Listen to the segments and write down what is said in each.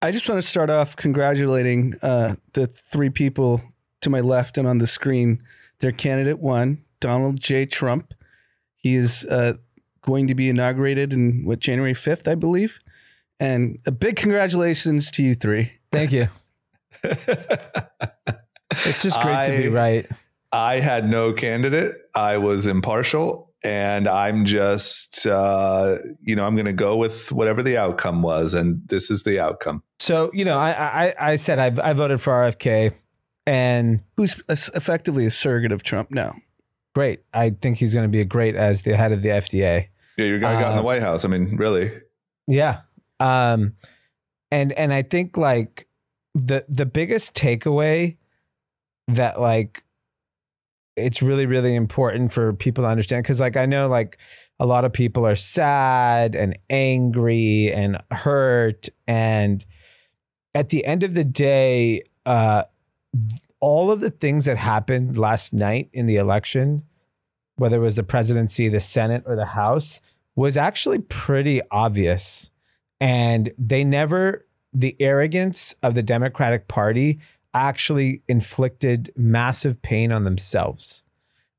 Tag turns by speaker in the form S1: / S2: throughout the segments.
S1: I just want to start off congratulating the three people to my left and on the screen. Their candidate one, Donald J. Trump. He is going to be inaugurated in January 5th, I believe. And a big congratulations to you three.
S2: Thank you.
S3: It's just great to be right.
S4: I had no candidate. I was impartial, and I'm just, I'm going to go with whatever the outcome was, and this is the outcome.
S2: So, I said I voted for RFK, and
S1: who's effectively a surrogate of Trump now.
S2: Great. I think he's going to be a great as the head of the FDA.
S4: Yeah, your guy got in the White House. I mean, really.
S2: Yeah. And I think like the biggest takeaway that like it's really, really important for people to understand, because like I know like a lot of people are sad and angry and hurt, and at the end of the day, all of the things that happened last night in the election, whether it was the presidency, the Senate, or the House, was actually pretty obvious. And the arrogance of the Democratic Party actually inflicted massive pain on themselves.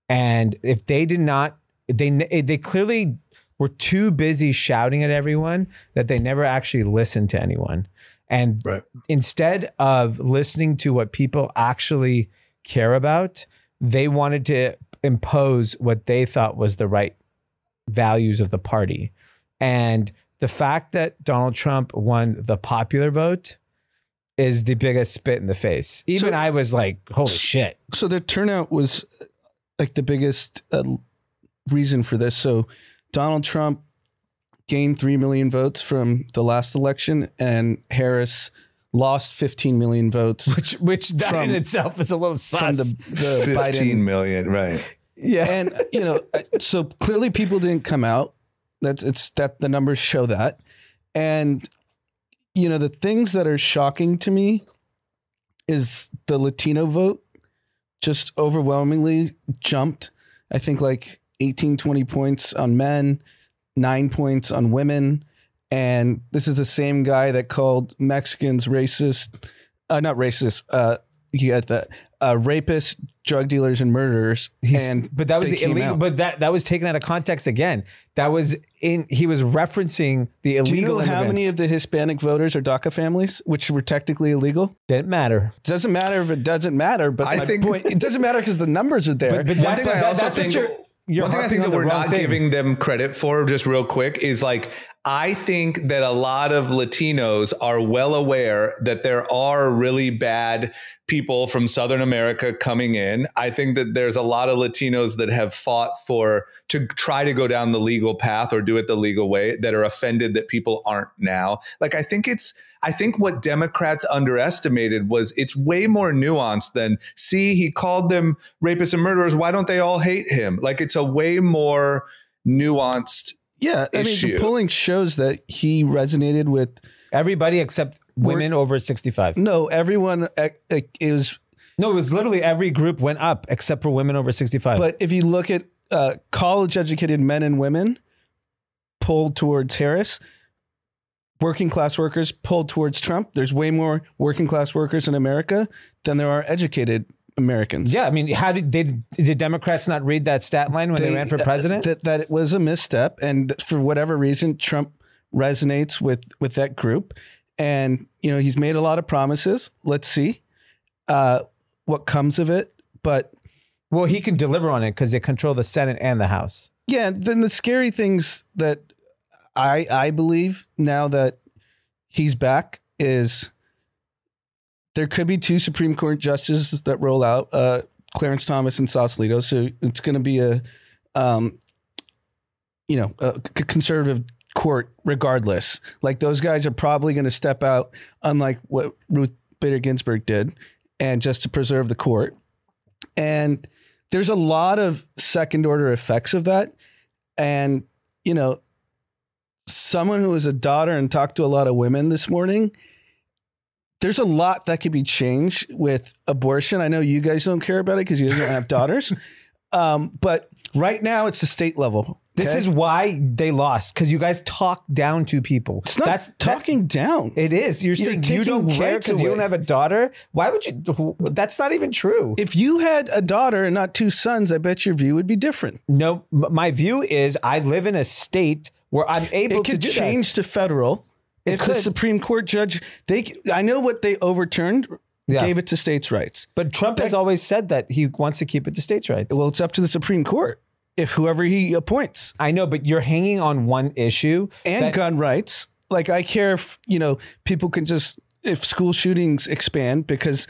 S2: And if they did not, they clearly were too busy shouting at everyone that they never actually listened to anyone. And instead of listening to what people actually care about, they wanted to impose what they thought was the right values of the party. And the fact that Donald Trump won the popular vote is the biggest spit in the face. Even I was like, holy shit.
S1: So the turnout was like the biggest reason for this. So Donald Trump gained 3 million votes from the last election, and Harris lost 15 million votes.
S2: Which that in itself is a little sus.
S1: From the
S4: 15
S1: Biden.
S4: million, right.
S1: Yeah. And, so clearly people didn't come out. That the numbers show that. And, the things that are shocking to me is the Latino vote just overwhelmingly jumped. I think like 18, 20 points on men, 9 points on women. And this is the same guy that called Mexicans racist, not racist. You get that. Rapists, drug dealers, and murderers.
S2: But that was the illegal. But that was taken out of context again. He was referencing the illegal.
S1: Do you know how
S2: immigrants.
S1: many of the Hispanic voters are DACA families, which were technically illegal?
S2: Didn't matter.
S1: It doesn't matter if it doesn't matter. But I think it doesn't matter because the numbers are there.
S2: But
S4: one thing I think that we're not giving them credit for, just real quick, is like, I think that a lot of Latinos are well aware that there are really bad people from Southern America coming in. I think that there's a lot of Latinos that have fought to try to go down the legal path or do it the legal way, that are offended that people aren't now. Like, I think what Democrats underestimated was it's way more nuanced than, see, he called them rapists and murderers. Why don't they all hate him? Like, it's a way more nuanced issue.
S1: The polling shows that he resonated with
S2: everybody except women over 65.
S1: No, everyone. It was
S2: literally every group went up except for women over 65.
S1: But if you look at college-educated men and women pulled towards Harris, working class workers pulled towards Trump. There's way more working class workers in America than there are educated Americans.
S2: Yeah, I mean, did Democrats not read that stat line when they ran for president?
S1: That it was a misstep, and for whatever reason, Trump resonates with that group, and he's made a lot of promises. Let's see what comes of it, but
S2: he can deliver on it because they control the Senate and the House.
S1: Yeah, then the scary things that I believe now that he's back is, there could be 2 Supreme Court justices that roll out, Clarence Thomas and Sausalito. So it's going to be a conservative court regardless. Like, those guys are probably going to step out, unlike what Ruth Bader Ginsburg did, and just to preserve the court. And there's a lot of second order effects of that. And, someone who is a daughter and talked to a lot of women this morning, there's a lot that could be changed with abortion. I know you guys don't care about it because you don't have daughters. But Right now, it's the state level.
S2: This is why they lost, because you guys talk down to people.
S1: It's not talking down.
S2: It is. You're saying you don't care because you don't have a daughter. Why would you? That's not even true.
S1: If you had a daughter and not 2 sons, I bet your view would be different.
S2: No, my view is I live in a state where I'm able to do that.
S1: It could change to federal. If the Supreme Court judge, I know what they overturned, gave it to states' rights.
S2: But Trump has always said that he wants to keep it to states' rights.
S1: Well, it's up to the Supreme Court. If whoever he appoints.
S2: I know, but you're hanging on one issue.
S1: And gun rights. Like, I care if, people can if school shootings expand because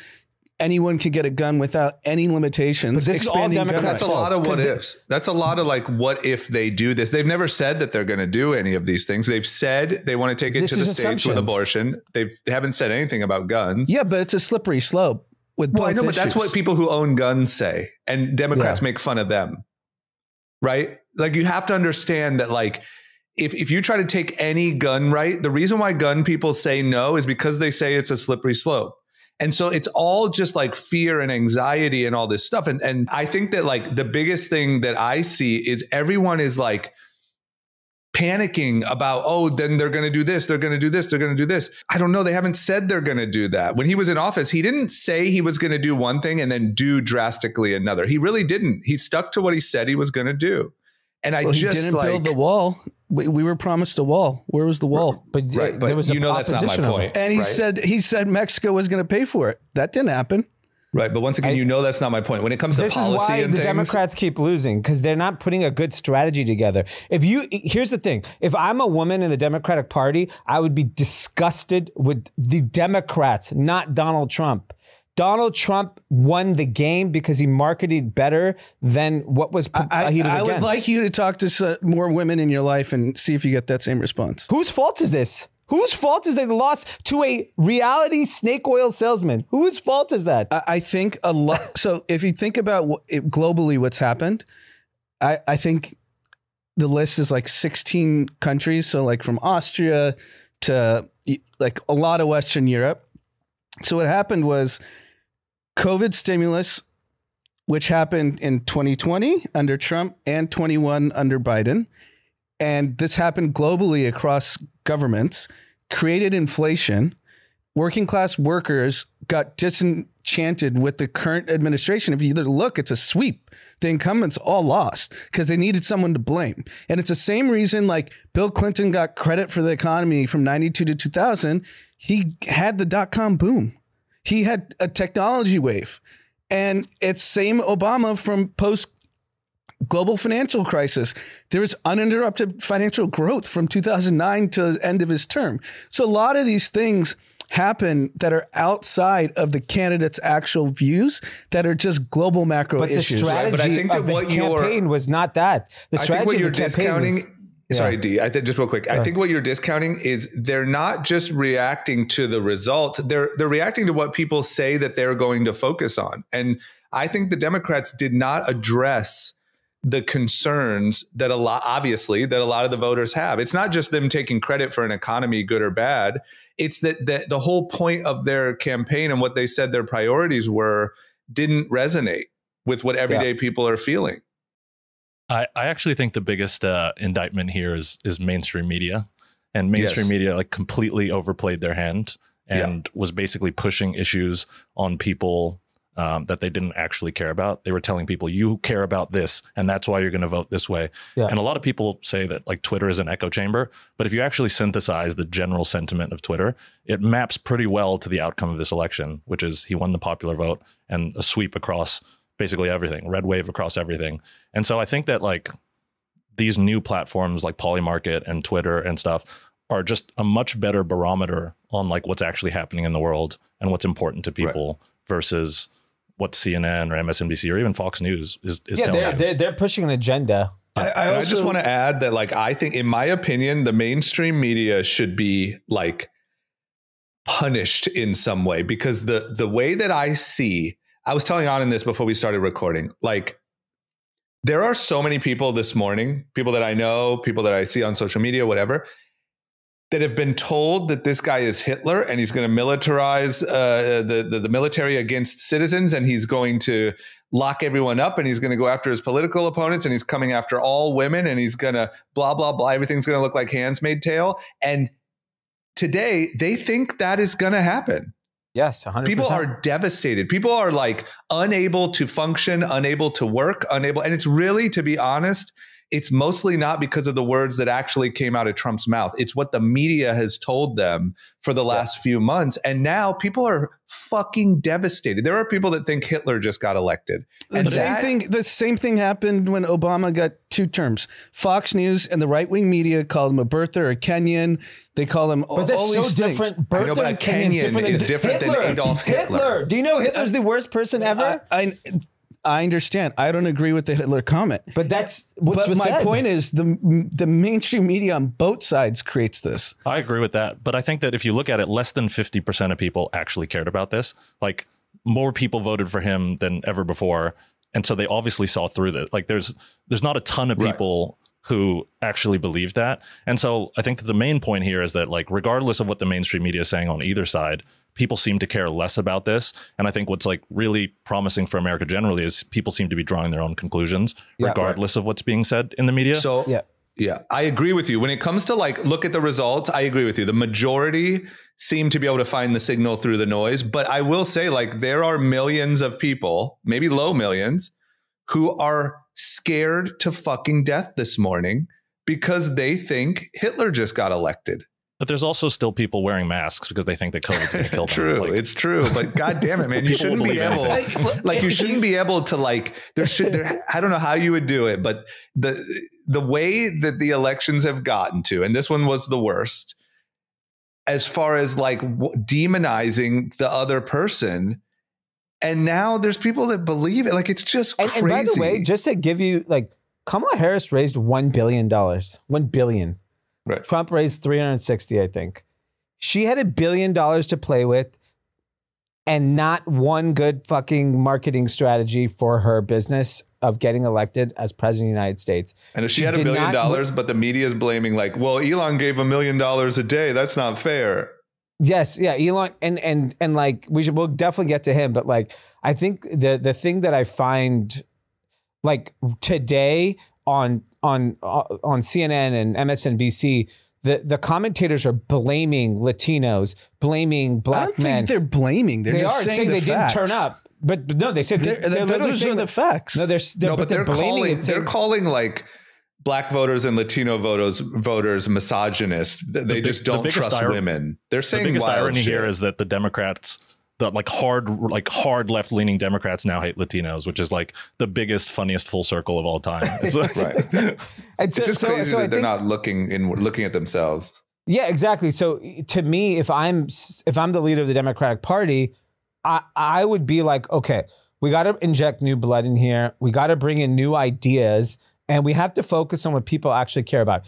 S1: anyone can get a gun without any limitations.
S2: But this is all Democrats.
S4: That's a lot of what ifs. That's a lot of like, what if they do this? They've never said that they're going to do any of these things. They've said they want to take it to the states with abortion. They haven't said anything about guns.
S1: Yeah, but it's a slippery slope with both
S4: I know,
S1: issues.
S4: but that's what people who own guns say. And Democrats make fun of them. Right? Like, you have to understand that, like, if you try to take any gun right, the reason why gun people say no is because they say it's a slippery slope. And so it's all just like fear and anxiety and all this stuff. And I think that, like, the biggest thing that I see is everyone is like panicking about, oh, then they're going to do this. They're going to do this. They're going to do this. I don't know. They haven't said they're going to do that. When he was in office, he didn't say he was going to do one thing and then do drastically another. He really didn't. He stuck to what he said he was going to do. And
S1: he didn't build the wall. We were promised a wall. Where was the wall?
S2: But there was
S4: that's not my point.
S1: And he said Mexico was going to pay for it. That didn't happen.
S4: Right. But once again, that's not my point. When it comes to policy and things. This is why the
S2: Democrats keep losing, because they're not putting a good strategy together. Here's the thing. If I'm a woman in the Democratic Party, I would be disgusted with the Democrats, not Donald Trump. Donald Trump won the game because he marketed better than what was he was against.
S1: I would like you to talk to more women in your life and see if you get that same response.
S2: Whose fault is this? Whose fault is they lost to a reality snake oil salesman? Whose fault is that?
S1: I think a lot. So if you think about globally what's happened, I think the list is like 16 countries. So like from Austria to like a lot of Western Europe. So what happened was COVID stimulus, which happened in 2020 under Trump and 21 under Biden. And this happened globally across governments, created inflation. Working class workers got disenchanted with the current administration. If you look, it's a sweep. The incumbents all lost because they needed someone to blame. And it's the same reason like Bill Clinton got credit for the economy from 92 to 2000. He had the dot-com boom. He had a technology wave. And it's same Obama from post global financial crisis. There was uninterrupted financial growth from 2009 to the end of his term. So a lot of these things happen that are outside of the candidate's actual views that are just global macro issues.
S2: The strategy
S4: but I think that
S2: of the campaign was not that. The strategy
S4: I think what you're
S2: of the campaign
S4: discounting. Sorry, D. Just real quick. I think what you're discounting is they're not just reacting to the result. They're reacting to what people say that they're going to focus on. And I think the Democrats did not address the concerns that a lot of the voters have. It's not just them taking credit for an economy, good or bad. It's that the whole point of their campaign and what they said their priorities were didn't resonate with what everyday people are feeling.
S5: I actually think the biggest indictment here is mainstream media, and mainstream media like completely overplayed their hand and was basically pushing issues on people that they didn't actually care about. They were telling people, you care about this, and that's why you're going to vote this way. Yeah. And a lot of people say that like Twitter is an echo chamber, but if you actually synthesize the general sentiment of Twitter, it maps pretty well to the outcome of this election, which is he won the popular vote and a sweep across basically everything, red wave across everything. And so I think that like these new platforms like Polymarket and Twitter and stuff are just a much better barometer on like what's actually happening in the world and what's important to people versus what CNN or MSNBC or even Fox News is telling you.
S2: They're pushing an agenda.
S4: I just want to add that like I think in my opinion, the mainstream media should be like punished in some way, because the way that I was telling Anand this before we started recording, like there are so many people this morning, people that I know, people that I see on social media, whatever. that have been told that this guy is Hitler and he's going to militarize the military against citizens, and he's going to lock everyone up, and he's going to go after his political opponents, and he's coming after all women, and he's going to blah, blah, blah. Everything's going to look like Handmaid's Tale. And today they think that is going to happen.
S2: Yes, 100%.
S4: People are devastated. People are like unable to function, unable to work, unable. And it's really, to be honest, it's mostly not because of the words that actually came out of Trump's mouth. It's what the media has told them for the last few months. And now people are fucking devastated. There are people that think Hitler just got elected. And
S1: the same thing happened when Obama got 2 terms. Fox News and the right-wing media called him a birther or a Kenyan. They call him all these things.
S2: Different.
S4: I know, but a Kenyan is different than Adolf Hitler.
S2: Do you know Hitler's the worst person ever?
S1: I understand. I don't agree with the Hitler comment,
S2: but that's what's
S1: my point is the mainstream media on both sides creates this.
S5: I agree with that, but I think that if you look at it, less than 50% of people actually cared about this. Like, more people voted for him than ever before, and so they obviously saw through that. Like, there's not a ton of people who actually believe that, and so I think that the main point here is that, like, regardless of what the mainstream media is saying on either side, people seem to care less about this. And I think what's like really promising for America generally is people seem to be drawing their own conclusions, regardless of what's being said in the media.
S4: So yeah, I agree with you. When it comes to like, look at the results, I agree with you. The majority seem to be able to find the signal through the noise. But I will say, like, there are millions of people, maybe low millions, who are scared to fucking death this morning because they think Hitler just got elected.
S5: But there's also still people wearing masks because they think that COVID's going to kill them.
S4: True, like, it's true. But God damn it, man, you shouldn't be able, like, you shouldn't be able to, like, I don't know how you would do it, but the way that the elections have gotten to, and this one was the worst, as far as like demonizing the other person. And now there's people that believe it. Like, it's just crazy.
S2: And by the way, just to give you, like, Kamala Harris raised $1 billion. $1 billion.
S4: Right.
S2: Trump raised 360, I think. She had $1 billion to play with and not one good fucking marketing strategy for her business of getting elected as president of the United States.
S4: And if she had $1 billion, but the media is blaming, like, well, Elon gave $1 million a day. That's not fair.
S2: Yes. Yeah. Elon. And like, we'll definitely get to him. But like, I think the thing that I find, like, today on CNN and MSNBC, the commentators are blaming Latinos, blaming black men.
S1: I don't think they're blaming. They're just saying
S2: they
S1: facts.
S2: didn't turn up. But no, they said
S1: those are the facts.
S2: No, they're
S4: calling like black voters and Latino voters misogynist. They just don't trust women. They're saying
S5: the biggest irony
S4: shit.
S5: here is that the Democrats, the hard left leaning Democrats now hate Latinos, which is like the biggest, funniest full circle of all time. It's like,
S4: right. It's just crazy that they're not looking at themselves.
S2: Yeah, exactly. So to me, if I'm the leader of the Democratic Party, I would be like, okay, we got to inject new blood in here. We got to bring in new ideas, and we have to focus on what people actually care about.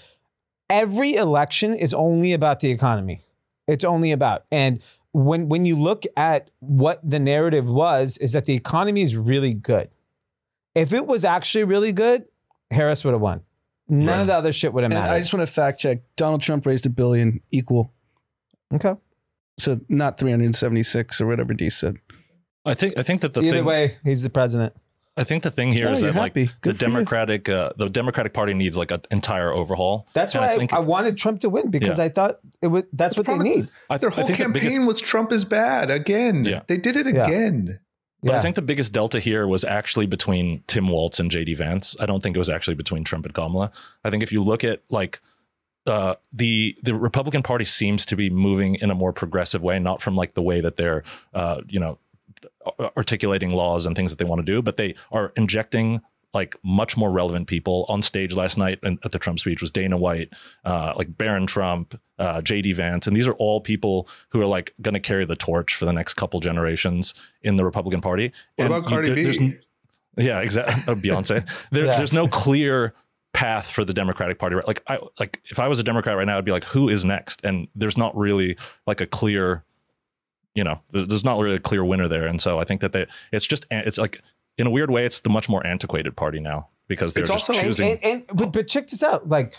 S2: Every election is only about the economy. It's only about, and when you look at what the narrative was, is that the economy is really good. If it was actually really good, Harris would have won. None of the other shit would have mattered.
S1: I just want to fact check. Donald Trump raised $1 billion equal.
S2: Okay.
S1: So not 376 or whatever D said.
S5: I think that
S2: either way, he's the president.
S5: I think the thing here is that like the Democratic Party needs like an entire overhaul.
S2: That's why I wanted Trump to win, because I thought that's what they need.
S4: Their whole campaign was Trump is bad again. Yeah. They did it again.
S5: But I think the biggest delta here was actually between Tim Walz and JD Vance. I don't think it was actually between Trump and Kamala. I think if you look at like the Republican Party seems to be moving in a more progressive way, not from like the way that they're articulating laws and things that they want to do, but they are injecting like much more relevant people. On stage last night and at the Trump speech was Dana White, like Barron Trump, JD Vance. And these are all people who are like going to carry the torch for the next couple generations in the Republican Party.
S4: What about Cardi B?
S5: Yeah, exactly. Beyonce. There's no clear path for the Democratic Party. Like if I was a Democrat right now, I'd be like, who is next? And there's not really like a clear, there's not really a clear winner there. And so I think that it's like, in a weird way, it's the much more antiquated party now because they're just choosing.
S2: But check this out. Like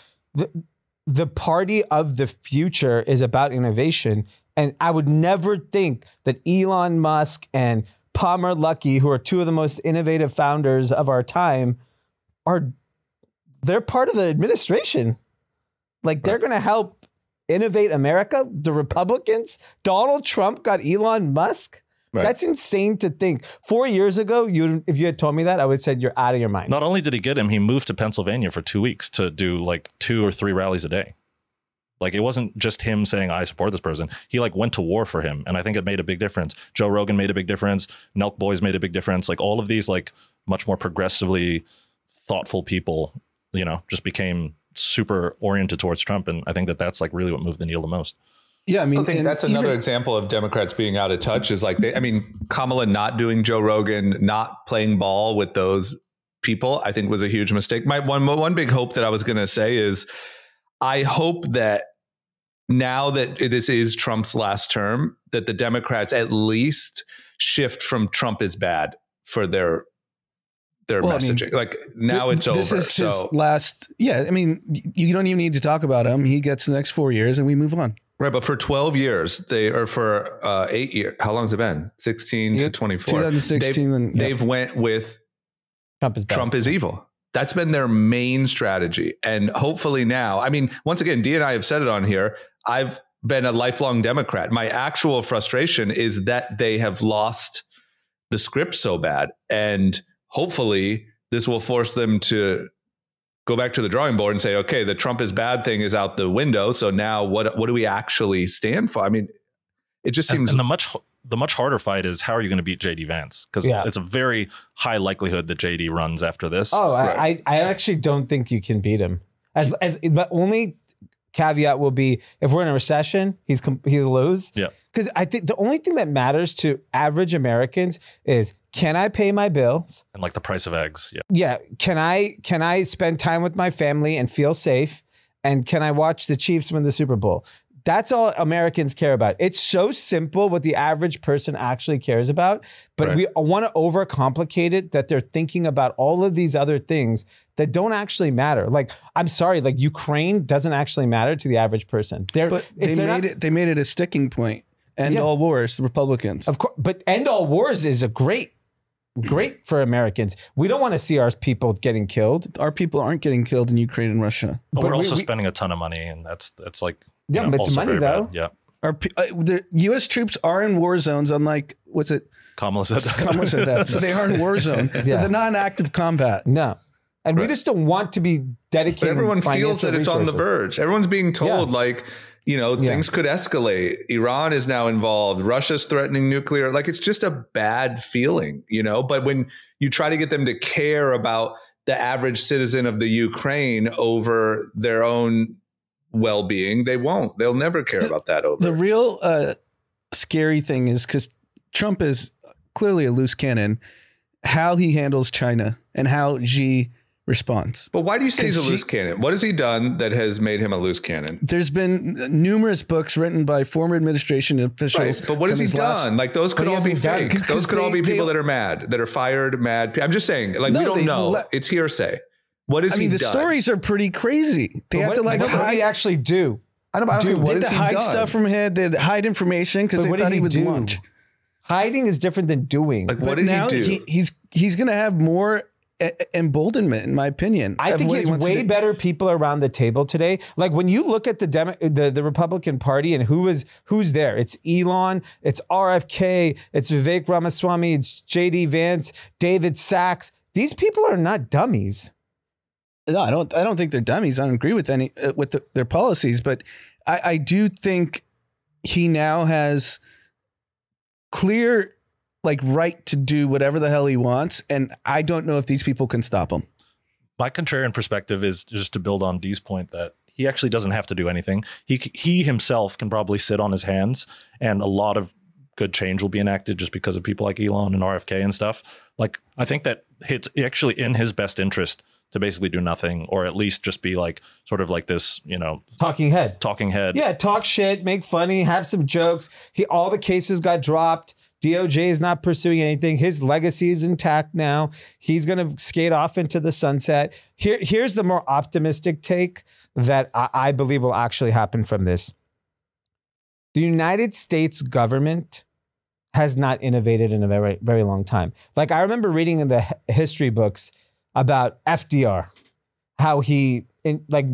S2: the party of the future is about innovation. And I would never think that Elon Musk and Palmer Luckey, who are two of the most innovative founders of our time, they're part of the administration. Like they're going to help innovate America. The Republicans, Donald Trump got Elon Musk. Right. That's insane to think. 4 years ago, if you had told me that, I would have said you're out of your mind.
S5: Not only did he get him, he moved to Pennsylvania for 2 weeks to do like 2 or 3 rallies a day. Like it wasn't just him saying, I support this person. He like went to war for him. And I think it made a big difference. Joe Rogan made a big difference. Nelk Boys made a big difference. Like all of these like much more progressively thoughtful people, you know, just became super oriented towards Trump. And I think that that's like really what moved the needle the most.
S1: Yeah, I mean,
S4: I think that's another example of Democrats being out of touch is like, Kamala not doing Joe Rogan, not playing ball with those people, I think was a huge mistake. My one big hope that I was going to say is I hope that now that this is Trump's last term, that the Democrats at least shift from Trump is bad for their messaging. I mean, like now it's over.
S1: This is his last. Yeah, I mean, you don't even need to talk about him. He gets the next 4 years and we move on.
S4: Right, but for 12 years, for 8 years, how long has it been? 16 to 24.
S1: 2016.
S4: They've went with Trump is evil. That's been their main strategy. And hopefully now, I mean, once again, Dee and I have said it on here. I've been a lifelong Democrat. My actual frustration is that they have lost the script so bad. And hopefully this will force them to go back to the drawing board and say, okay, the Trump is bad thing is out the window. So now what do we actually stand for? I mean, it just seems.
S5: And the much harder fight is how are you going to beat JD Vance? Because it's a very high likelihood that JD runs after this.
S2: Oh, right. I actually don't think you can beat him. But only caveat will be if we're in a recession, he'll lose. Yeah. Because I think the only thing that matters to average Americans is, can I pay my bills?
S5: And like the price of eggs. Yeah.
S2: Yeah. Can I spend time with my family and feel safe? And can I watch the Chiefs win the Super Bowl? That's all Americans care about. It's so simple what the average person actually cares about, but we want to overcomplicate it that they're thinking about all of these other things that don't actually matter. Like, I'm sorry, like Ukraine doesn't actually matter to the average person.
S1: They made it a sticking point. End all wars, the Republicans.
S2: Of course, but end all wars is a great for Americans. We don't want to see our people getting killed.
S1: Our people aren't getting killed in Ukraine and Russia.
S5: But we're also spending a ton of money, and that's like
S2: but it's money though.
S5: Bad. Yeah,
S1: the U.S. troops are in war zones. Unlike
S5: Kamala said
S1: that. So they are in war zone. They're not in active combat.
S2: No. And we just don't want to be dedicated.
S4: But everyone feels that it's on the verge. Everyone's being told things could escalate. Iran is now involved. Russia's threatening nuclear. Like, it's just a bad feeling, But when you try to get them to care about the average citizen of the Ukraine over their own well-being, they won't. They'll never care about that.
S1: The real scary thing is, because Trump is clearly a loose cannon, how he handles China and how Xi response.
S4: But why do you say he's a loose cannon? What has he done that has made him a loose cannon?
S1: There's been numerous books written by former administration officials.
S4: Right, but what has he done? Like, those could all be fake. Those could all be people that are mad, that are fired, mad. I'm just saying, like, we don't know. It's hearsay. What has he done?
S1: The stories are pretty crazy. They have to
S2: what did he actually do?
S1: I don't know. What has he hide stuff from him? They hide information because they thought he would launch.
S2: Hiding is different than doing.
S4: Like, what did he do?
S1: He's going to have more emboldenment, in my opinion.
S2: I think he has way better people around the table today. Like, when you look at the Republican Party and who's there, it's Elon, it's RFK, it's Vivek Ramaswamy, it's JD Vance, David Sachs. These people are not dummies.
S1: No, I don't think they're dummies. I don't agree with their policies, but I do think he now has clear right to do whatever the hell he wants, and I don't know if these people can stop him.
S5: My contrarian perspective is just to build on Dee's point that he actually doesn't have to do anything. He himself can probably sit on his hands, and a lot of good change will be enacted just because of people like Elon and RFK and stuff. Like, I think that it's actually in his best interest to basically do nothing, or at least just be like sort of like this,
S2: talking head.
S5: Yeah,
S2: talk shit, make funny, have some jokes. All the cases got dropped. DOJ is not pursuing anything. His legacy is intact now. He's going to skate off into the sunset. Here's the more optimistic take that I believe will actually happen from this. The United States government has not innovated in a very, very long time. Like, I remember reading in the history books about FDR, how he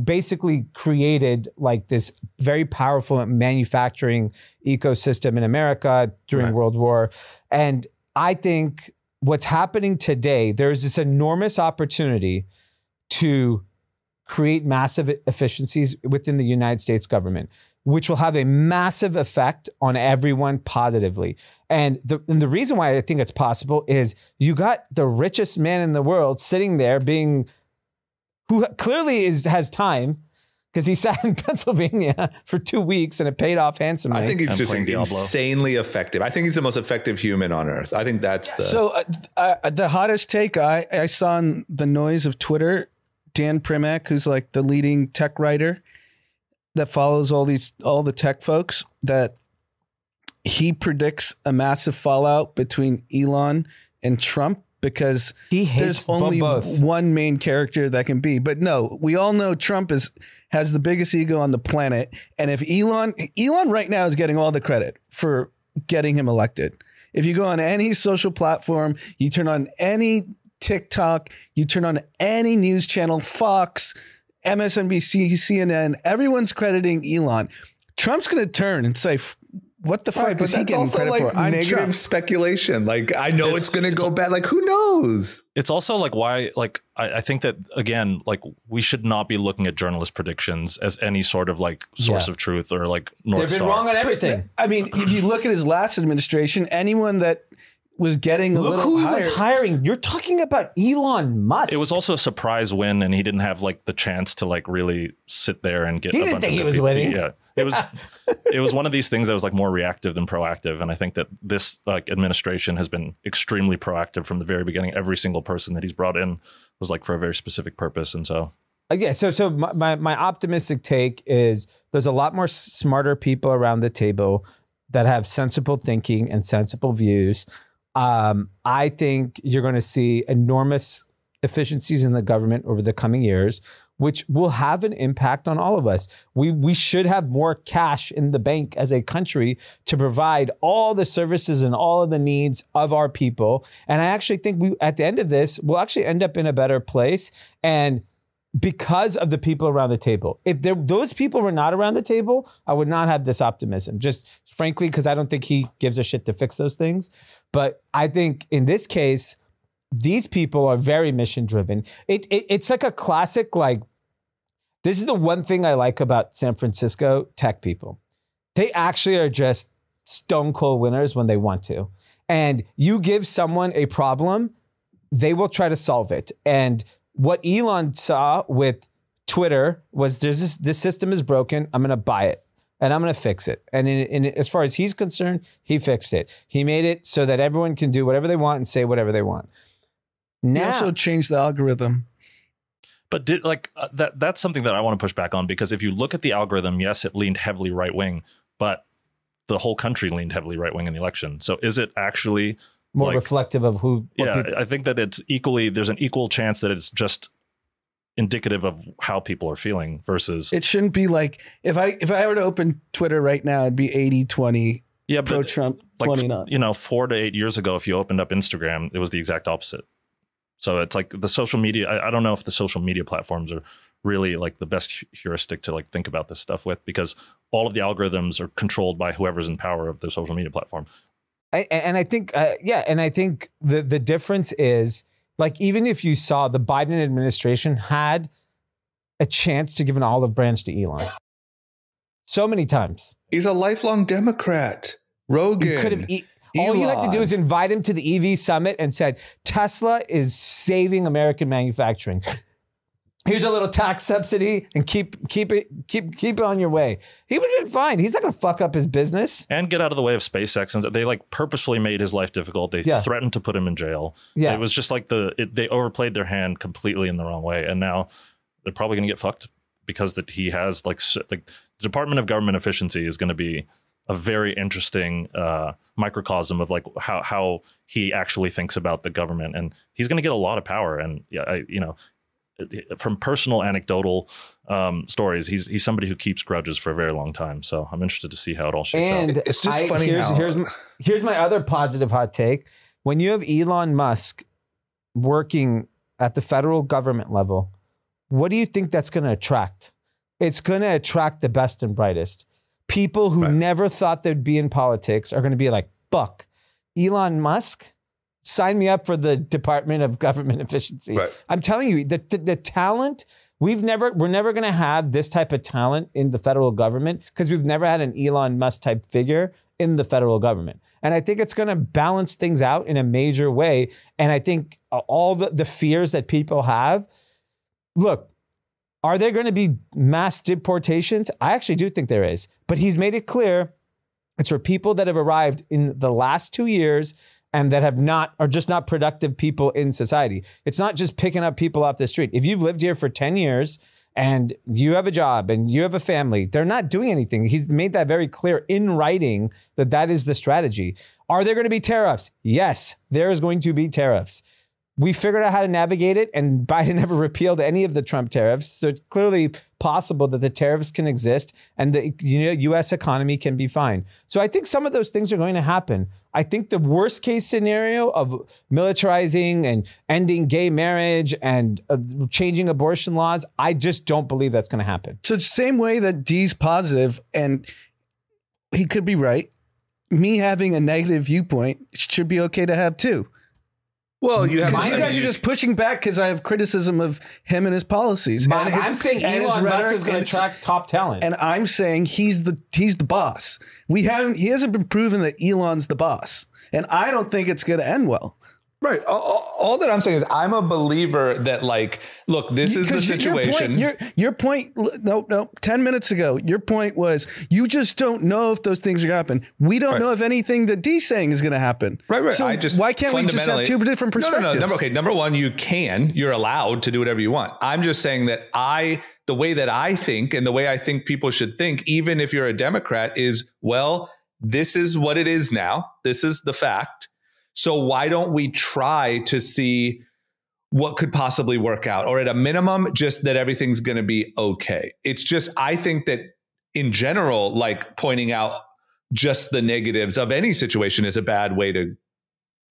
S2: basically created like this very powerful manufacturing ecosystem in America during World War. And I think what's happening today, there's this enormous opportunity to create massive efficiencies within the United States government, which will have a massive effect on everyone positively. And the reason why I think it's possible is you got the richest man in the world sitting there who clearly has time, because he sat in Pennsylvania for 2 weeks and it paid off handsomely.
S4: I think he's just insanely effective. I think he's the most effective human on earth. I think that's
S1: the hottest take I saw in the noise of Twitter, Dan Primack, who's like the leading tech writer that follows all the tech folks, that he predicts a massive fallout between Elon and Trump, because there's only one main character that can be. But no, we all know Trump has the biggest ego on the planet. And if Elon right now is getting all the credit for getting him elected. If you go on any social platform, you turn on any TikTok, you turn on any news channel, Fox, MSNBC, CNN, everyone's crediting Elon. Trump's going to turn and say, what the fuck is he getting credit for? I'm
S4: negative
S1: Trump.
S4: Speculation. Like, I know it's going to go bad. Like, who knows?
S5: It's also like why, like, I think that, again, like, we should not be looking at journalist predictions as any sort of like source of truth or like North Star.
S2: They've been wrong on everything.
S1: But, I mean, if you look at his last administration, anyone that was getting a little higher.
S2: Look who he was hiring. You're talking about Elon Musk.
S5: It was also a surprise win, and he didn't have like the chance to like really sit there and get.
S2: He didn't think he was winning.
S5: Yeah, it was one of these things that was like more reactive than proactive, and I think that this like administration has been extremely proactive from the very beginning. Every single person that he's brought in was like for a very specific purpose, and so.
S2: Yeah, so my optimistic take is there's a lot more smarter people around the table that have sensible thinking and sensible views. I think you're going to see enormous efficiencies in the government over the coming years, which will have an impact on all of us. We should have more cash in the bank as a country to provide all the services and all of the needs of our people. And I actually think at the end of this, we'll actually end up in a better place. And because of the people around the table. If those people were not around the table, I would not have this optimism. Just frankly, because I don't think he gives a shit to fix those things. But I think in this case, these people are very mission driven. It's like a classic, like, this is the one thing I like about San Francisco tech people. They actually are just stone cold winners when they want to. And you give someone a problem, they will try to solve it. And what Elon saw with Twitter was this system is broken. I'm going to buy it and I'm going to fix it. And as far as he's concerned, he fixed it. He made it so that everyone can do whatever they want and say whatever they want. Now,
S1: he also changed the algorithm.
S5: But that's something that I want to push back on, because if you look at the algorithm, yes, it leaned heavily right wing, but the whole country leaned heavily right wing in the election. So is it actually
S2: more reflective of who?
S5: I think that there's an equal chance that it's just indicative of how people are feeling versus.
S1: It shouldn't be like, if I were to open Twitter right now, it'd be 80-20.
S5: Yeah,
S1: pro Trump,
S5: like,
S1: 20 not.
S5: 4 to 8 years ago, if you opened up Instagram, it was the exact opposite. So it's like the social media. I don't know if the social media platforms are really like the best heuristic to like think about this stuff with, because all of the algorithms are controlled by whoever's in power of the social media platform.
S2: And I think, and I think the difference is, like, even if you saw the Biden administration had a chance to give an olive branch to Elon so many times.
S4: He's a lifelong Democrat. Rogan.
S2: All you have to do is invite him to the EV summit and said, Tesla is saving American manufacturing. Here's a little tax subsidy and keep it on your way. He would have been fine. He's not going to fuck up his business. And
S5: get out of the way of SpaceX. And they like purposefully made his life difficult. They threatened to put him in jail. Yeah. It was just like they overplayed their hand completely in the wrong way. And now they're probably going to get fucked because he has the Department of Government Efficiency is going to be a very interesting microcosm of like how he actually thinks about the government, and he's going to get a lot of power. And from personal anecdotal stories, he's somebody who keeps grudges for a very long time. So I'm interested to see how it all shakes out.
S4: It's just funny.
S2: Here's my other positive hot take. When you have Elon Musk working at the federal government level, what do you think that's going to attract? It's going to attract the best and brightest. People who never thought they'd be in politics are going to be like, fuck, Elon Musk? Sign me up for the Department of Government Efficiency. Right. I'm telling you, the talent, we're never going to have this type of talent in the federal government because we've never had an Elon Musk type figure in the federal government. And I think it's going to balance things out in a major way. And I think all the fears that people have, look, are there going to be mass deportations? I actually do think there is. But he's made it clear it's for people that have arrived in the last 2 years and that are just not productive people in society. It's not just picking up people off the street. If you've lived here for 10 years and you have a job and you have a family, they're not doing anything. He's made that very clear in writing that is the strategy. Are there going to be tariffs? Yes, there is going to be tariffs. We figured out how to navigate it, and Biden never repealed any of the Trump tariffs. So it's clearly possible that the tariffs can exist and the U.S. economy can be fine. So I think some of those things are going to happen. I think the worst case scenario of militarizing and ending gay marriage and changing abortion laws, I just don't believe that's going to happen.
S1: So same way that D's positive, and he could be right, me having a negative viewpoint should be okay to have too. Well, you guys are just pushing back because I have criticism of him and his policies.
S2: I'm saying Elon Musk is going to attract top talent,
S1: and I'm saying he's the boss. He hasn't been proven that Elon's the boss, and I don't think it's going to end well.
S4: Right. All that I'm saying is I'm a believer that, like, look, this is the situation.
S1: Your point, no, 10 minutes ago, your point was you just don't know if those things are going to happen. We don't know if anything that D's saying is going to happen.
S4: Right.
S1: So why can't we just have two different perspectives?
S4: No. Number one, you're allowed to do whatever you want. I'm just saying that the way that I think and the way I think people should think, even if you're a Democrat, is, well, this is what it is now. This is the fact. So why don't we try to see what could possibly work out, or at a minimum, just that everything's going to be okay? It's just, I think that in general, like, pointing out just the negatives of any situation is a bad way to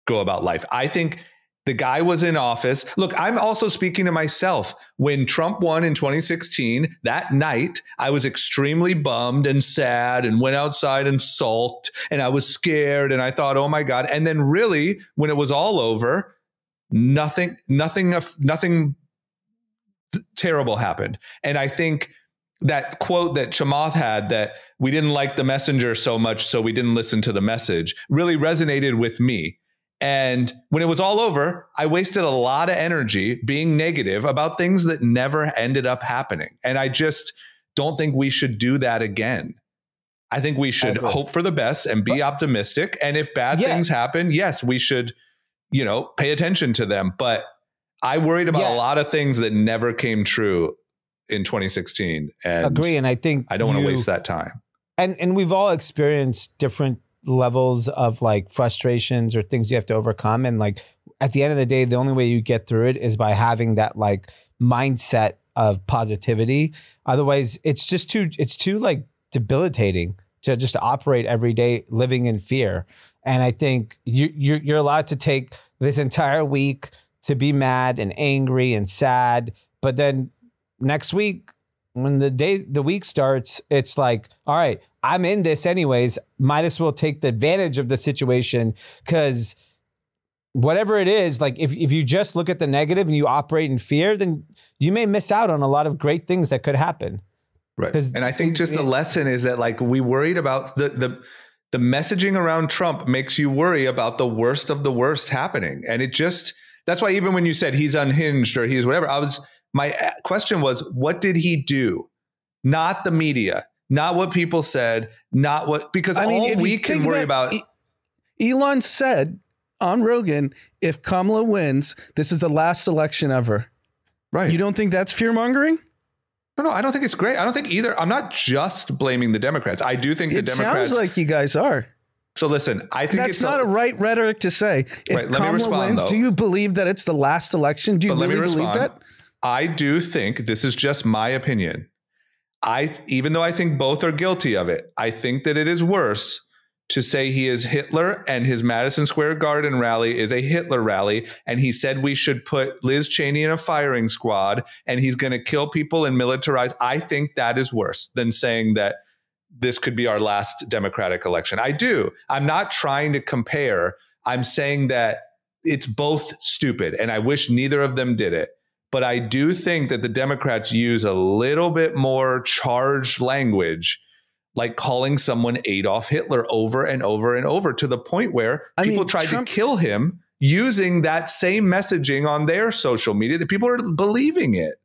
S4: go about life. I think the guy was in office. Look, I'm also speaking to myself. When Trump won in 2016, that night, I was extremely bummed and sad and went outside and sulked, and I was scared, and I thought, oh my God. And then really, when it was all over, nothing terrible happened. And I think that quote that Chamath had, that we didn't like the messenger so much, so we didn't listen to the message, really resonated with me. And when it was all over, I wasted a lot of energy being negative about things that never ended up happening. And I just don't think we should do that again. I think we should hope for the best and be optimistic. And if bad things happen, yes, we should, pay attention to them. But I worried about a lot of things that never came true in 2016. And
S2: agree. And I think
S4: I don't want to waste that time.
S2: And we've all experienced different levels of like frustrations or things you have to overcome, and like at the end of the day, the only way you get through it is by having that like mindset of positivity. Otherwise, it's too like debilitating to just operate every day living in fear. And I think you're allowed to take this entire week to be mad and angry and sad, but then next week, when the week starts, it's like, all right, I'm in this anyways. Might as well take the advantage of the situation, because whatever it is, like if you just look at the negative and you operate in fear, then you may miss out on a lot of great things that could happen.
S4: Right. And I think just the lesson is that, like, we worried about the messaging around Trump makes you worry about the worst of the worst happening. And that's why even when you said he's unhinged or he's whatever, my question was, what did he do? Not the media, not what people said, because all we can worry about.
S1: Elon said on Rogan, if Kamala wins, this is the last election ever.
S4: Right.
S1: You don't think that's fear mongering?
S4: No, I don't think it's great. I don't think either. I'm not just blaming the Democrats. I do think the Democrats.
S1: It sounds like you guys are.
S4: So listen, I think
S1: that's not a right rhetoric to say. If Kamala wins, do you believe that it's the last election? Do you really believe that?
S4: I do think, this is just my opinion, even though I think both are guilty of it, I think that it is worse to say he is Hitler and his Madison Square Garden rally is a Hitler rally, and he said we should put Liz Cheney in a firing squad and he's going to kill people and militarize. I think that is worse than saying that this could be our last Democratic election. I do. I'm not trying to compare. I'm saying that it's both stupid, and I wish neither of them did it. But I do think that the Democrats use a little bit more charged language, like calling someone Adolf Hitler over and over and over, to the point where people tried to kill him using that same messaging on their social media, that people are believing it.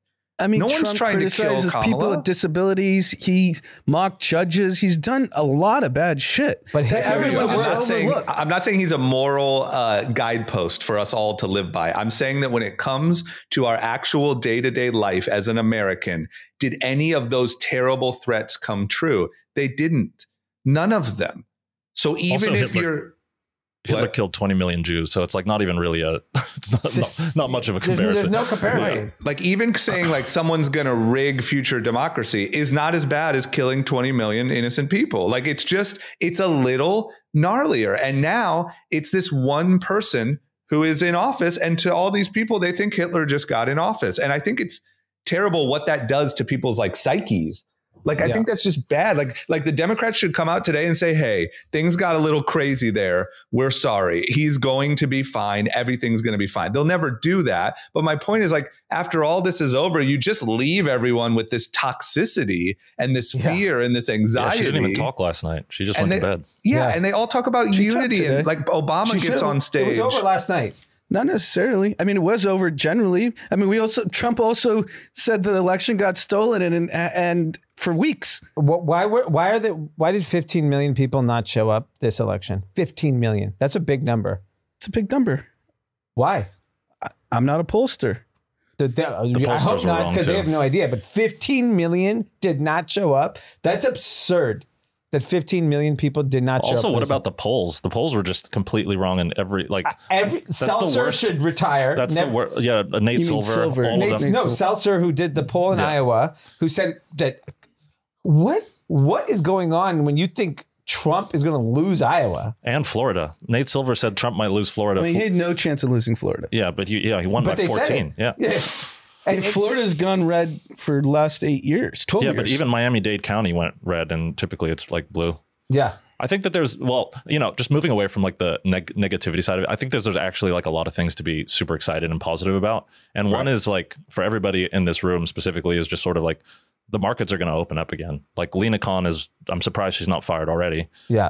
S1: I mean,
S4: no one's
S1: Trump
S4: trying to kill Kamala.
S1: People with disabilities. He mocked judges. He's done a lot of bad shit.
S2: But
S1: everyone just overlooked.
S4: I'm not saying he's a moral guidepost for us all to live by. I'm saying that when it comes to our actual day-to-day life as an American, did any of those terrible threats come true? They didn't. None of them. So even
S5: also,
S4: if
S5: Hitler killed 20 million Jews, so it's like not even really it's not much of a comparison.
S2: There's no comparison.
S4: Right. Like even saying like someone's going to rig future democracy is not as bad as killing 20 million innocent people. Like it's a little gnarlier. And now it's this one person who is in office, and to all these people, they think Hitler just got in office. And I think it's terrible what that does to people's like psyches. Like, I think that's just bad. Like the Democrats should come out today and say, hey, things got a little crazy there. We're sorry. He's going to be fine. Everything's going to be fine. They'll never do that. But my point is, like, after all this is over, you just leave everyone with this toxicity and this fear and this anxiety.
S5: Yeah, she didn't even talk last night. She just went to bed.
S4: Yeah. And they all talk about unity, and like Obama gets on stage.
S2: It was over last night.
S1: Not necessarily. I mean, it was over generally. I mean, Trump also said the election got stolen and for weeks.
S2: Why did 15 million people not show up this election? 15 million. That's a big number.
S1: It's a big number.
S2: Why?
S1: I'm not a pollster.
S2: I hope not, because they have no idea. But 15 million did not show up. That's absurd. That 15 million people did not show up.
S5: Also, what about the polls? The polls were just completely wrong in every
S2: Seltzer should retire.
S5: That's the worst. Yeah, Nate Silver.
S2: Seltzer, who did the poll in Iowa, who said that what is going on when you think Trump is going to lose Iowa
S5: and Florida? Nate Silver said Trump might lose Florida.
S1: I mean, he had no chance of losing Florida.
S5: Yeah, but he won by 14. Yeah.
S1: And Florida's gone red for the last 8 years, 12 years.
S5: Yeah, but even Miami-Dade County went red, and typically it's like blue.
S2: Yeah.
S5: I think that there's, just moving away from like the negativity side of it, I think there's actually like a lot of things to be super excited and positive about. And one is like, for everybody in this room specifically, is just sort of like, the markets are going to open up again. Like Lena Khan I'm surprised she's not fired already.
S2: Yeah.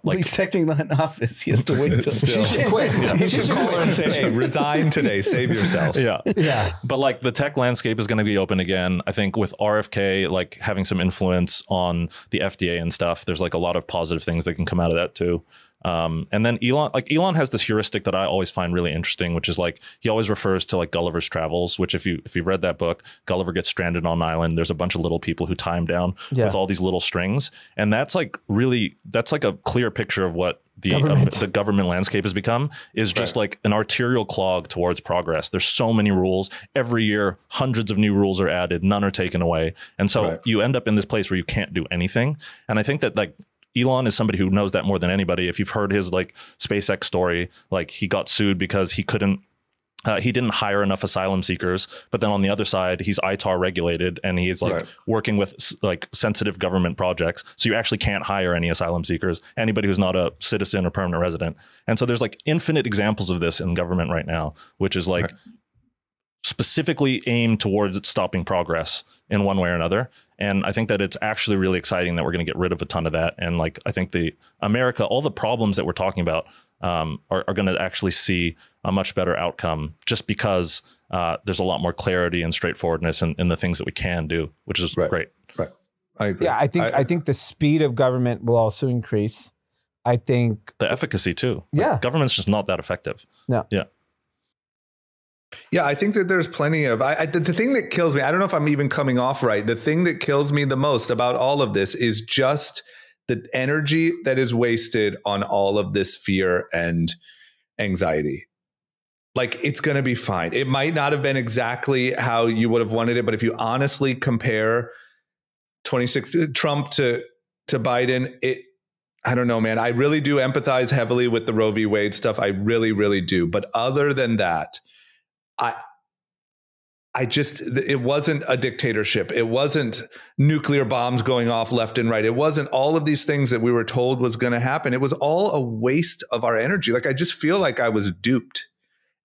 S1: Like he's technically not in office. He has to wait until
S2: she should quit.
S4: He should call her and say, hey, resign today, save yourself.
S5: Yeah. But like the tech landscape is going to be open again. I think with RFK, like having some influence on the FDA and stuff, there's like a lot of positive things that can come out of that too. And then Elon has this heuristic that I always find really interesting, which is like, he always refers to like Gulliver's Travels, which if you've read that book, Gulliver gets stranded on an island. There's a bunch of little people who tie him down with all these little strings. And that's like a clear picture of what the government landscape has become, is just like an arterial clog towards progress. There's so many rules every year, hundreds of new rules are added, none are taken away. And so you end up in this place where you can't do anything. And I think that like, Elon is somebody who knows that more than anybody. If you've heard his like SpaceX story, like he got sued because he didn't hire enough asylum seekers. But then on the other side, he's ITAR regulated and he's like working with like sensitive government projects. So you actually can't hire any asylum seekers, anybody who's not a citizen or permanent resident. And so there's like infinite examples of this in government right now, which is like specifically aimed towards stopping progress in one way or another. And I think that it's actually really exciting that we're going to get rid of a ton of that. And like, I think all the problems that we're talking about are going to actually see a much better outcome, just because there's a lot more clarity and straightforwardness in the things that we can do, which is great.
S4: Right. I agree.
S2: Yeah, I think the speed of government will also increase. I think
S5: the efficacy too.
S2: Yeah.
S5: Like, government's just not that effective.
S2: No.
S5: Yeah.
S4: Yeah, I think that there's plenty of the thing that kills me. I don't know if I'm even coming off right. The thing that kills me the most about all of this is just the energy that is wasted on all of this fear and anxiety. Like, it's going to be fine. It might not have been exactly how you would have wanted it, but if you honestly compare 26 Trump to Biden, I don't know, man. I really do empathize heavily with the Roe v. Wade stuff. I really, really do. But other than that, it wasn't a dictatorship. It wasn't nuclear bombs going off left and right. It wasn't all of these things that we were told was going to happen. It was all a waste of our energy. Like, I just feel like I was duped,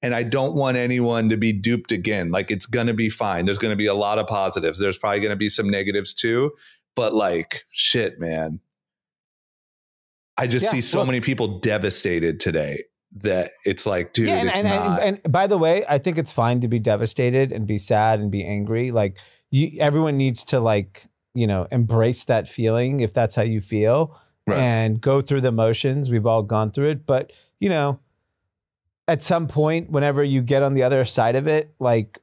S4: and I don't want anyone to be duped again. Like, it's going to be fine. There's going to be a lot of positives. There's probably going to be some negatives too, but like, shit, man. I just see so many people devastated today that it's like, dude, it's not.
S2: And by the way, I think it's fine to be devastated and be sad and be angry. Like, everyone needs to, like, you know, embrace that feeling if that's how you feel, right, and go through the motions. We've all gone through it. But, you know, at some point, whenever you get on the other side of it, like,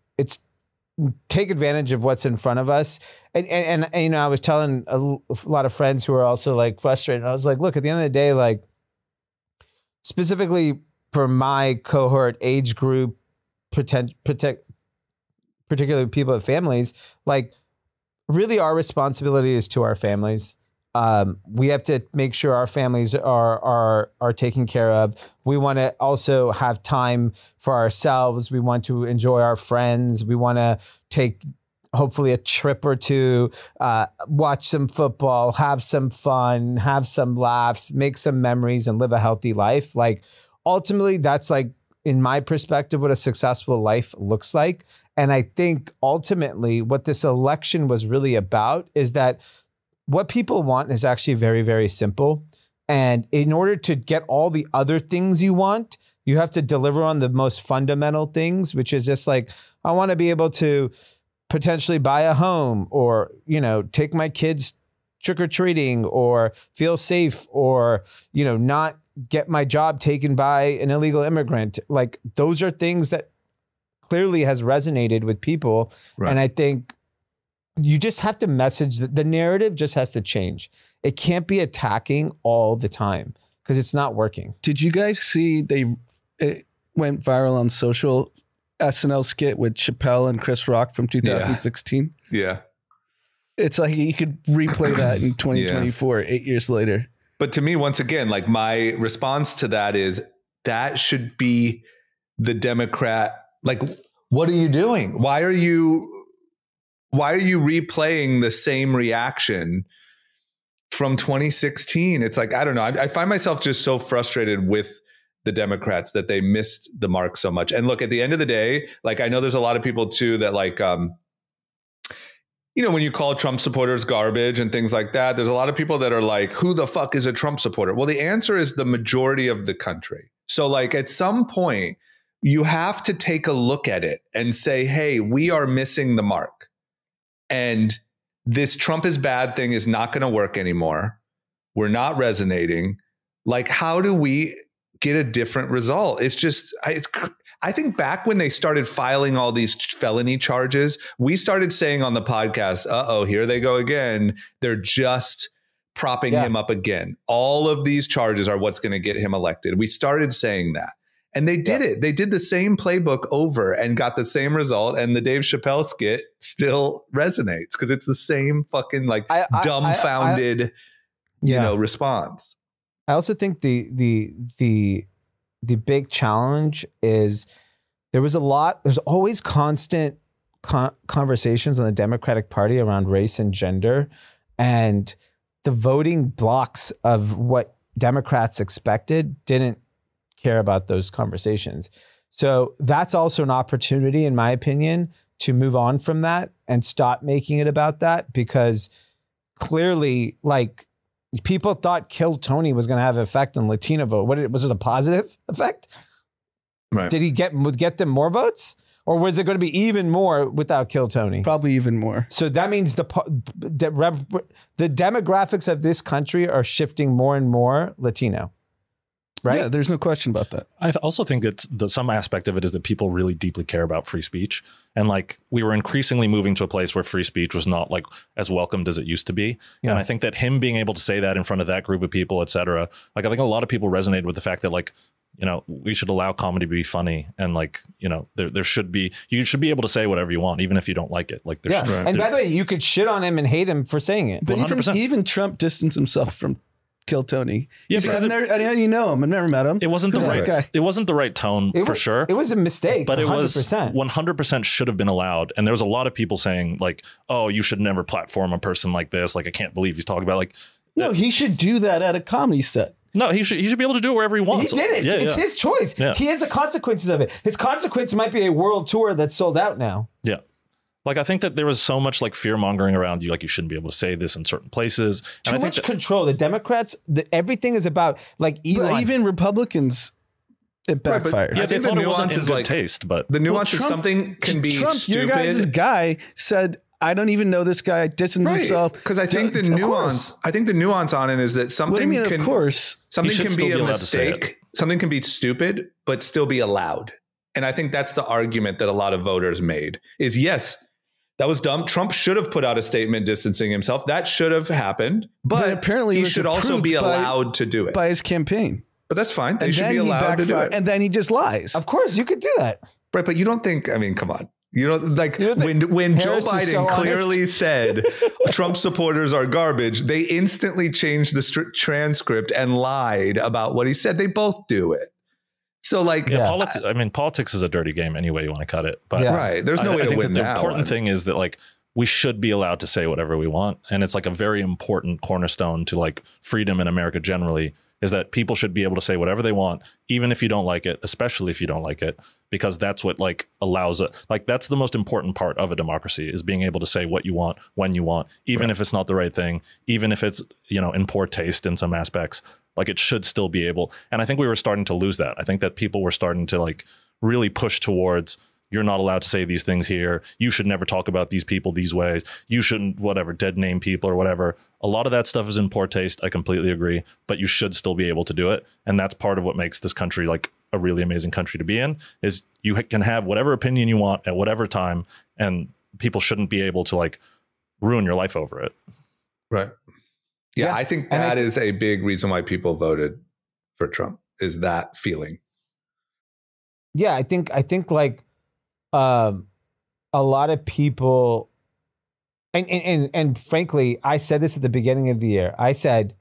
S2: take advantage of what's in front of us. And you know, I was telling a lot of friends who are also like frustrated. I was like, look, at the end of the day, like, specifically for my cohort age group, particularly people with families, like, really our responsibility is to our families. We have to make sure our families are taken care of. We want to also have time for ourselves. We want to enjoy our friends. We want to take hopefully a trip or two, watch some football, have some fun, have some laughs, make some memories, and live a healthy life. Like, ultimately, that's, like, in my perspective, what a successful life looks like. And I think ultimately what this election was really about is that what people want is actually very, very simple. And in order to get all the other things you want, you have to deliver on the most fundamental things, which is just like, I want to be able to potentially buy a home, or, you know, take my kids trick-or-treating, or feel safe, or, you know, not get my job taken by an illegal immigrant. Like, those are things that clearly has resonated with people. Right. And I think you just have to message that the narrative just has to change. It can't be attacking all the time, because it's not working.
S1: Did you guys see it went viral on social, SNL skit with Chappelle and Chris Rock from 2016?
S4: Yeah.
S1: It's like you could replay that in 2024, 8 years later.
S4: But to me, once again, like, my response to that is that should be the Democrat. Like, what are you doing? Why are you replaying the same reaction from 2016? It's like, I don't know. I find myself just so frustrated with the Democrats that they missed the mark so much. And look, at the end of the day, like, I know there's a lot of people too that, like, you know, when you call Trump supporters garbage and things like that, there's a lot of people that are like, who the fuck is a Trump supporter? Well, the answer is the majority of the country. So, like, at some point, you have to take a look at it and say, hey, we are missing the mark. And this Trump is bad thing is not going to work anymore. We're not resonating. Like, how do we get a different result? It's just, I think back when they started filing all these felony charges, we started saying on the podcast, here they go again. They're just propping him up again. All of these charges are what's going to get him elected. We started saying that. And they did it. They did the same playbook over and got the same result. And the Dave Chappelle skit still resonates because it's the same fucking, like, dumbfounded, you know, response.
S2: I also think the big challenge is there's always constant conversations on the Democratic Party around race and gender, and the voting blocks of what Democrats expected didn't care about those conversations. So that's also an opportunity, in my opinion, to move on from that and stop making it about that, because clearly, like, people thought Kill Tony was going to have an effect on Latino vote. Was it a positive effect?
S4: Right.
S2: Did he get them more votes, or was it going to be even more without Kill Tony?
S1: Probably even more.
S2: So that means the demographics of this country are shifting more and more Latino. right?
S1: Yeah, there's no question about that.
S5: I also think that some aspect of it is that people really deeply care about free speech. And like we were increasingly moving to a place where free speech was not like as welcomed as it used to be. Yeah. And I think that him being able to say that in front of that group of people, et cetera, like I think a lot of people resonated with the fact that like, you know, we should allow comedy to be funny, and like, you know, there should be, you should be able to say whatever you want, even if you don't like it. Like,
S2: yeah. And by the way, you could shit on him and hate him for saying it.
S1: But even Trump distanced himself from Kill Tony.
S5: Yeah,
S1: because you know him. I've never met him.
S5: It wasn't the right guy. It wasn't the right tone for sure.
S2: It was a mistake,
S5: but
S2: 100%.
S5: It was 100% should have been allowed. And there was a lot of people saying like, "Oh, you should never platform a person like this. Like, I can't believe he's talking about like."
S1: No, he should do that at a comedy set.
S5: No, he should be able to do it wherever he wants.
S2: He did it.
S5: Yeah,
S2: it's his choice. Yeah. He has the consequences of it. His consequence might be a world tour that's sold out now.
S5: Yeah. Like, I think that there was so much like fear mongering around you. Like, you shouldn't be able to say this in certain places.
S2: Too much control. The Democrats, everything is about like Elon.
S1: But even Republicans, it backfired.
S5: Right, yeah, I think the nuance is like taste, but
S4: the nuance is something can be stupid.
S1: Your guys' guy said, I don't even know this guy, distanced himself.
S4: Because I think the nuance on it is that something can be a mistake. Something can be stupid, but still be allowed. And I think that's the argument that a lot of voters made is, yes, that was dumb. Trump should have put out a statement distancing himself. That should have happened. But apparently he should also be allowed to do it.
S1: By his campaign.
S4: But that's fine. They should be allowed to do it.
S1: And then he just lies.
S2: Of course, you could do that.
S4: Right, but you don't think, I mean, come on. You know, like when Joe Biden clearly said Trump supporters are garbage, they instantly changed the transcript and lied about what he said. They both do it. So like,
S5: politics is a dirty game any way you want to cut it. But
S4: right, there's no way to win that.
S5: The important thing is that like we should be allowed to say whatever we want, and it's like a very important cornerstone to like freedom in America generally. Is that people should be able to say whatever they want, even if you don't like it, especially if you don't like it, because that's what like allows it. Like that's the most important part of a democracy is being able to say what you want, when you want, even if it's not the right thing, even if it's, you know, in poor taste in some aspects, like it should still be able. And I think we were starting to lose that. I think that people were starting to like really push towards, you're not allowed to say these things here. You should never talk about these people these ways. You shouldn't, whatever, dead name people or whatever. A lot of that stuff is in poor taste. I completely agree, but you should still be able to do it. And that's part of what makes this country like a really amazing country to be in, is you can have whatever opinion you want at whatever time, and people shouldn't be able to like ruin your life over it.
S4: Right. Yeah, I think that is a big reason why people voted for Trump, is that feeling.
S2: Yeah, I think like a lot of people, and frankly, I said this at the beginning of the year. I said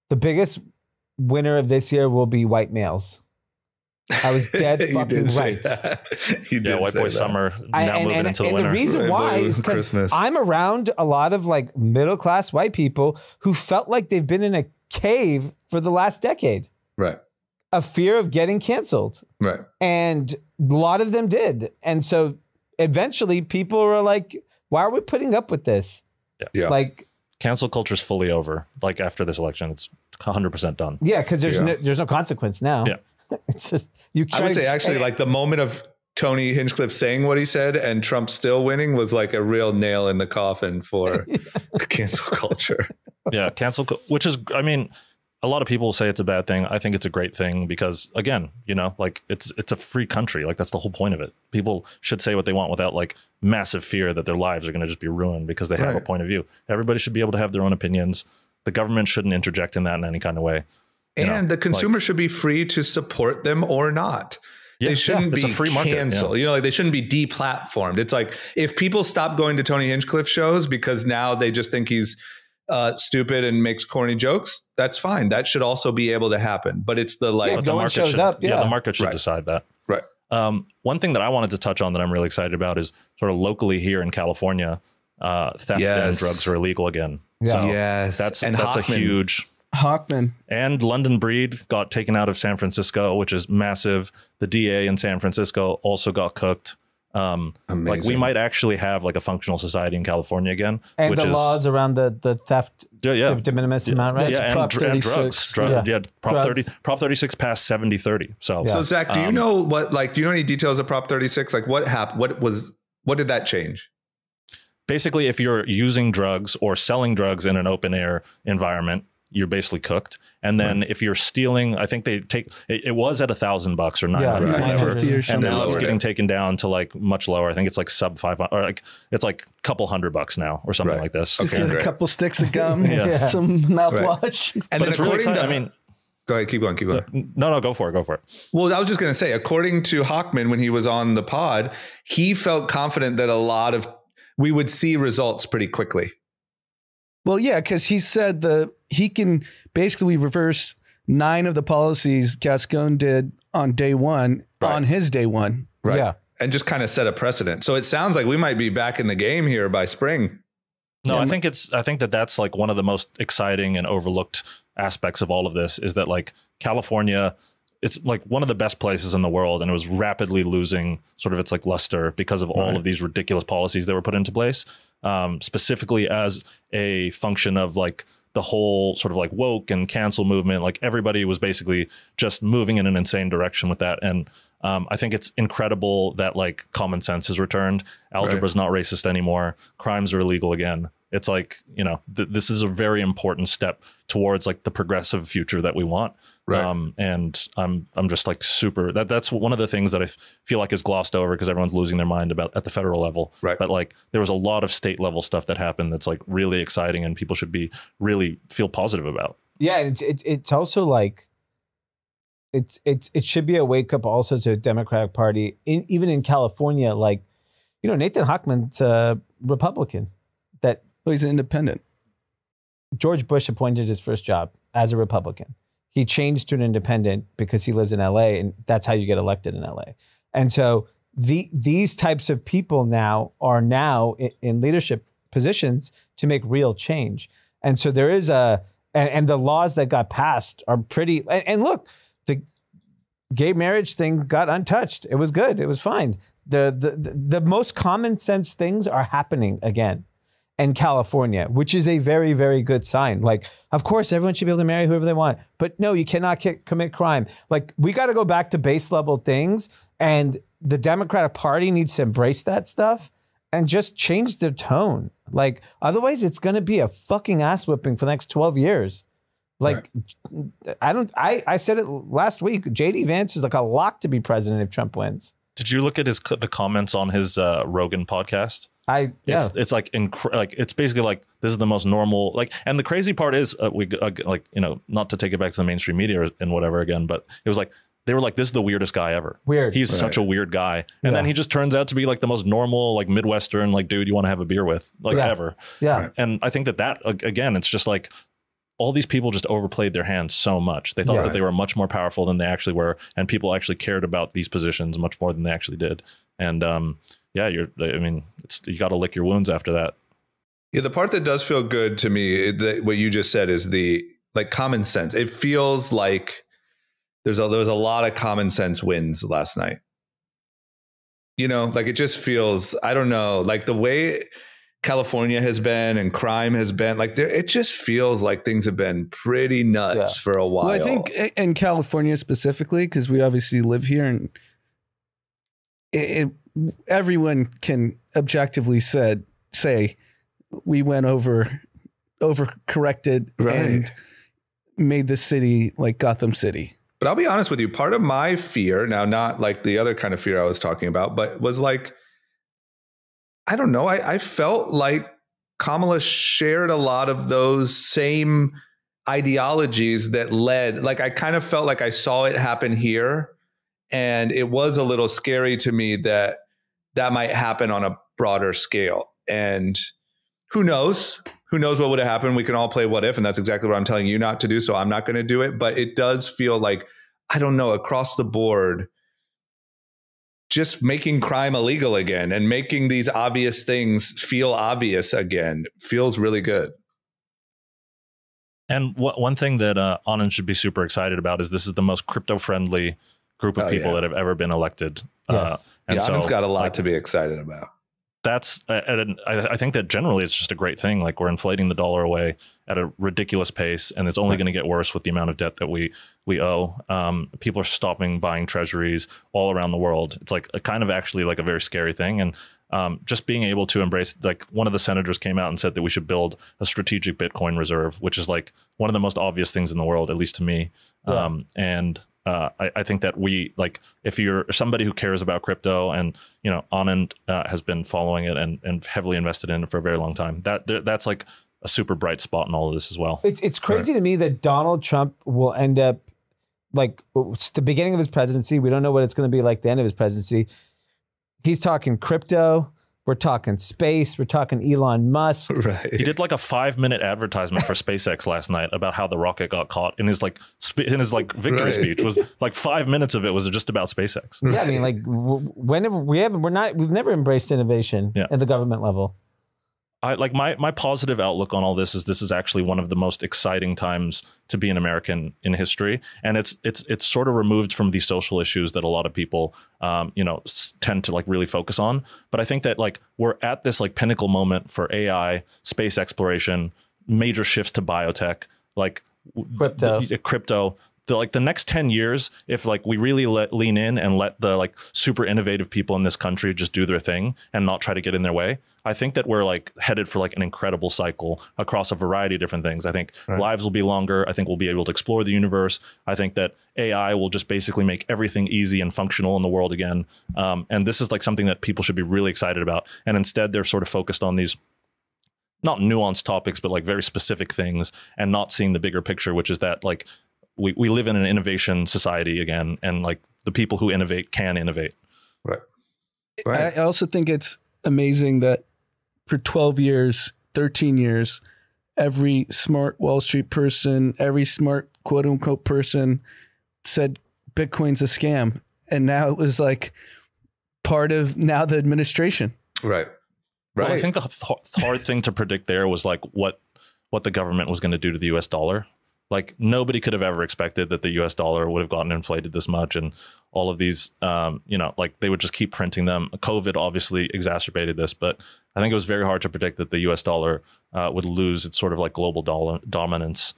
S2: the biggest winner of this year will be white males. I was dead fucking right.
S4: You did
S5: White Boy Summer now moving into the winter.
S2: And the reason why is because I'm around a lot of like middle class white people who felt like they've been in a cave for the last decade.
S4: Right.
S2: A fear of getting canceled.
S4: Right.
S2: And a lot of them did. And so eventually people were like, why are we putting up with this?
S4: Yeah.
S2: Like,
S5: cancel culture is fully over. Like after this election, it's 100% done.
S2: Yeah, because there's no consequence now.
S5: Yeah.
S2: It's just
S4: I would say actually like the moment of Tony Hinchcliffe saying what he said and Trump still winning was like a real nail in the coffin for cancel culture.
S5: Yeah, which is, I mean, a lot of people say it's a bad thing. I think it's a great thing because, again, you know, like it's a free country. Like that's the whole point of it. People should say what they want without like massive fear that their lives are going to just be ruined because they have a point of view. Everybody should be able to have their own opinions. The government shouldn't interject in that in any kind of way.
S4: And the consumer should be free to support them or not. They shouldn't be canceled. You know, like they shouldn't be deplatformed. It's like if people stop going to Tony Hinchcliffe shows because now they just think he's stupid and makes corny jokes, that's fine. That should also be able to happen. But it's the like
S5: the market should, the market should decide that.
S4: Right.
S5: One thing that I wanted to touch on that I'm really excited about is sort of locally here in California, theft and drugs are illegal again.
S4: Yeah.
S5: So that's
S4: Hockman.
S5: A huge.
S1: Hockman
S5: and London Breed got taken out of San Francisco, which is massive. The DA in San Francisco also got cooked. Like we might actually have like a functional society in California again.
S2: And which the laws around the theft de minimis amount, right?
S5: Yeah, and drugs. Prop 36 passed 70-30. So
S4: Zach, do you know do you know any details of Prop 36? Like what happened? What did that change?
S5: Basically, if you're using drugs or selling drugs in an open air environment, you're basically cooked. And then if you're stealing, I think they take it was at $1,000 or 900 or whatever, and now it's getting taken down to like much lower. I think it's like sub 500, or like it's like a couple $100 now or something like this.
S1: Just get a couple sticks of gum, some mouthwash,
S4: and then it's really exciting. I mean, go ahead, keep going.
S5: No, go for it.
S4: Well, I was just going to say, according to Hochman, when he was on the pod, he felt confident that we would see results pretty quickly.
S1: Well, yeah, because he said he can basically reverse 9 of the policies Gascon did on day one on his day one.
S4: Right. Yeah. And just kind of set a precedent. So it sounds like we might be back in the game here by spring.
S5: No, I think that's like one of the most exciting and overlooked aspects of all of this is that like California, it's like one of the best places in the world, and it was rapidly losing sort of its like luster because of all of these ridiculous policies that were put into place, specifically as a function of like the whole sort of like woke and cancel movement. Like everybody was basically just moving in an insane direction with that. And I think it's incredible that like common sense has returned. Algebra is not racist anymore. Crimes are illegal again. It's like, you know, this is a very important step towards like the progressive future that we want. Right. And I'm just like super, that's one of the things that I feel like is glossed over because everyone's losing their mind about at the federal level. Right. But like there was a lot of state level stuff that happened that's like really exciting and people should be really feel positive about.
S2: Yeah. It's also like, it should be a wake up also to the Democratic Party, even in California. Like, you know, Nathan Hochman's a Republican.
S1: He's an independent.
S2: George Bush appointed his first job as a Republican. He changed to an independent because he lives in LA, and that's how you get elected in LA. And so these types of people are now in leadership positions to make real change. And so there is and the laws that got passed are pretty, and look, the gay marriage thing got untouched. It was good. It was fine. The most common sense things are happening again in California, which is a very, very good sign. Like, of course, everyone should be able to marry whoever they want, but no, you cannot commit crime. Like, we got to go back to base level things, and the Democratic Party needs to embrace that stuff and just change their tone. Like, otherwise it's going to be a fucking ass whipping for the next 12 years. Like, I said it last week, JD Vance is like a lock to be president if Trump wins.
S5: Did you look at the comments on his Rogan podcast? It's like it's basically like this is the most normal, like, and the crazy part is like, you know, not to take it back to the mainstream media and whatever again, but it was like they were like, this is the weirdest guy ever. Weird. He's such a weird guy, and then he just turns out to be like the most normal, like Midwestern, like dude you want to have a beer with, like ever. Yeah. And I think that again, it's just like all these people just overplayed their hands so much. They thought that they were much more powerful than they actually were, and people actually cared about these positions much more than they actually did. And you got to lick your wounds after that.
S4: Yeah, the part that does feel good to me, what you just said, is the like common sense. It feels like there was a lot of common sense wins last night. You know, like it just feels, I don't know, like the way California has been and crime has been, like it just feels like things have been pretty nuts for a while.
S1: Well, I think in California specifically, because we obviously live here, and everyone can objectively say we went overcorrected and made the city like Gotham City.
S4: But I'll be honest with you, part of my fear, now not like the other kind of fear I was talking about, but was like, I don't know, I felt like Kamala shared a lot of those same ideologies that led, like I kind of felt like I saw it happen here, and it was a little scary to me that might happen on a broader scale. And who knows what would have happened? We can all play what if, and that's exactly what I'm telling you not to do. So I'm not going to do it, but it does feel like, I don't know, across the board, just making crime illegal again and making these obvious things feel obvious again feels really good.
S5: And one thing that Anand should be super excited about is this is the most crypto friendly group of people that have ever been elected.
S4: Yes. And Anand's got a lot to be excited about.
S5: That's, I think that generally it's just a great thing. Like we're inflating the dollar away at a ridiculous pace, and it's only going to get worse with the amount of debt that we owe. People are stopping buying treasuries all around the world. It's like a kind of actually like a very scary thing. And just being able to embrace, like one of the senators came out and said that we should build a strategic Bitcoin reserve, which is like one of the most obvious things in the world, at least to me. Yeah. I think that if you're somebody who cares about crypto and, Anand has been following it and heavily invested in it for a very long time, that's like a super bright spot in all of this as well.
S2: It's crazy to me that Donald Trump will end up, like, it's the beginning of his presidency. We don't know what it's going to be like the end of his presidency. He's talking crypto. We're talking space. We're talking Elon Musk.
S4: Right.
S5: He did like a 5-minute advertisement for SpaceX last night about how the rocket got caught in his victory speech. Was like 5 minutes of it was just about SpaceX.
S2: Yeah, I mean, like whenever we've never embraced innovation at the government level.
S5: My positive outlook on all this is actually one of the most exciting times to be an American in history, and it's sort of removed from these social issues that a lot of people tend to like really focus on. But I think that like we're at this like pinnacle moment for AI, space exploration, major shifts to biotech, like crypto. The next 10 years, if like we really lean in and let the like super innovative people in this country just do their thing and not try to get in their way, I think that we're like headed for like an incredible cycle across a variety of different things. I think lives will be longer. I think we'll be able to explore the universe. I think that AI will just basically make everything easy and functional in the world again. And this is like something that people should be really excited about. And instead, they're sort of focused on these not nuanced topics, but like very specific things and not seeing the bigger picture, which is that like we live in an innovation society again, and like the people who innovate can innovate.
S4: Right.
S1: I also think it's amazing that for 12 years, 13 years, every smart Wall Street person, every smart quote unquote person said Bitcoin's a scam. And now it was like part of now the administration.
S4: Right.
S5: Well, I think the hard thing to predict there was like what the government was going to do to the US dollar. Like nobody could have ever expected that the US dollar would have gotten inflated this much, and all of these, like they would just keep printing them. COVID obviously exacerbated this, but I think it was very hard to predict that the US dollar would lose its sort of like global dominance,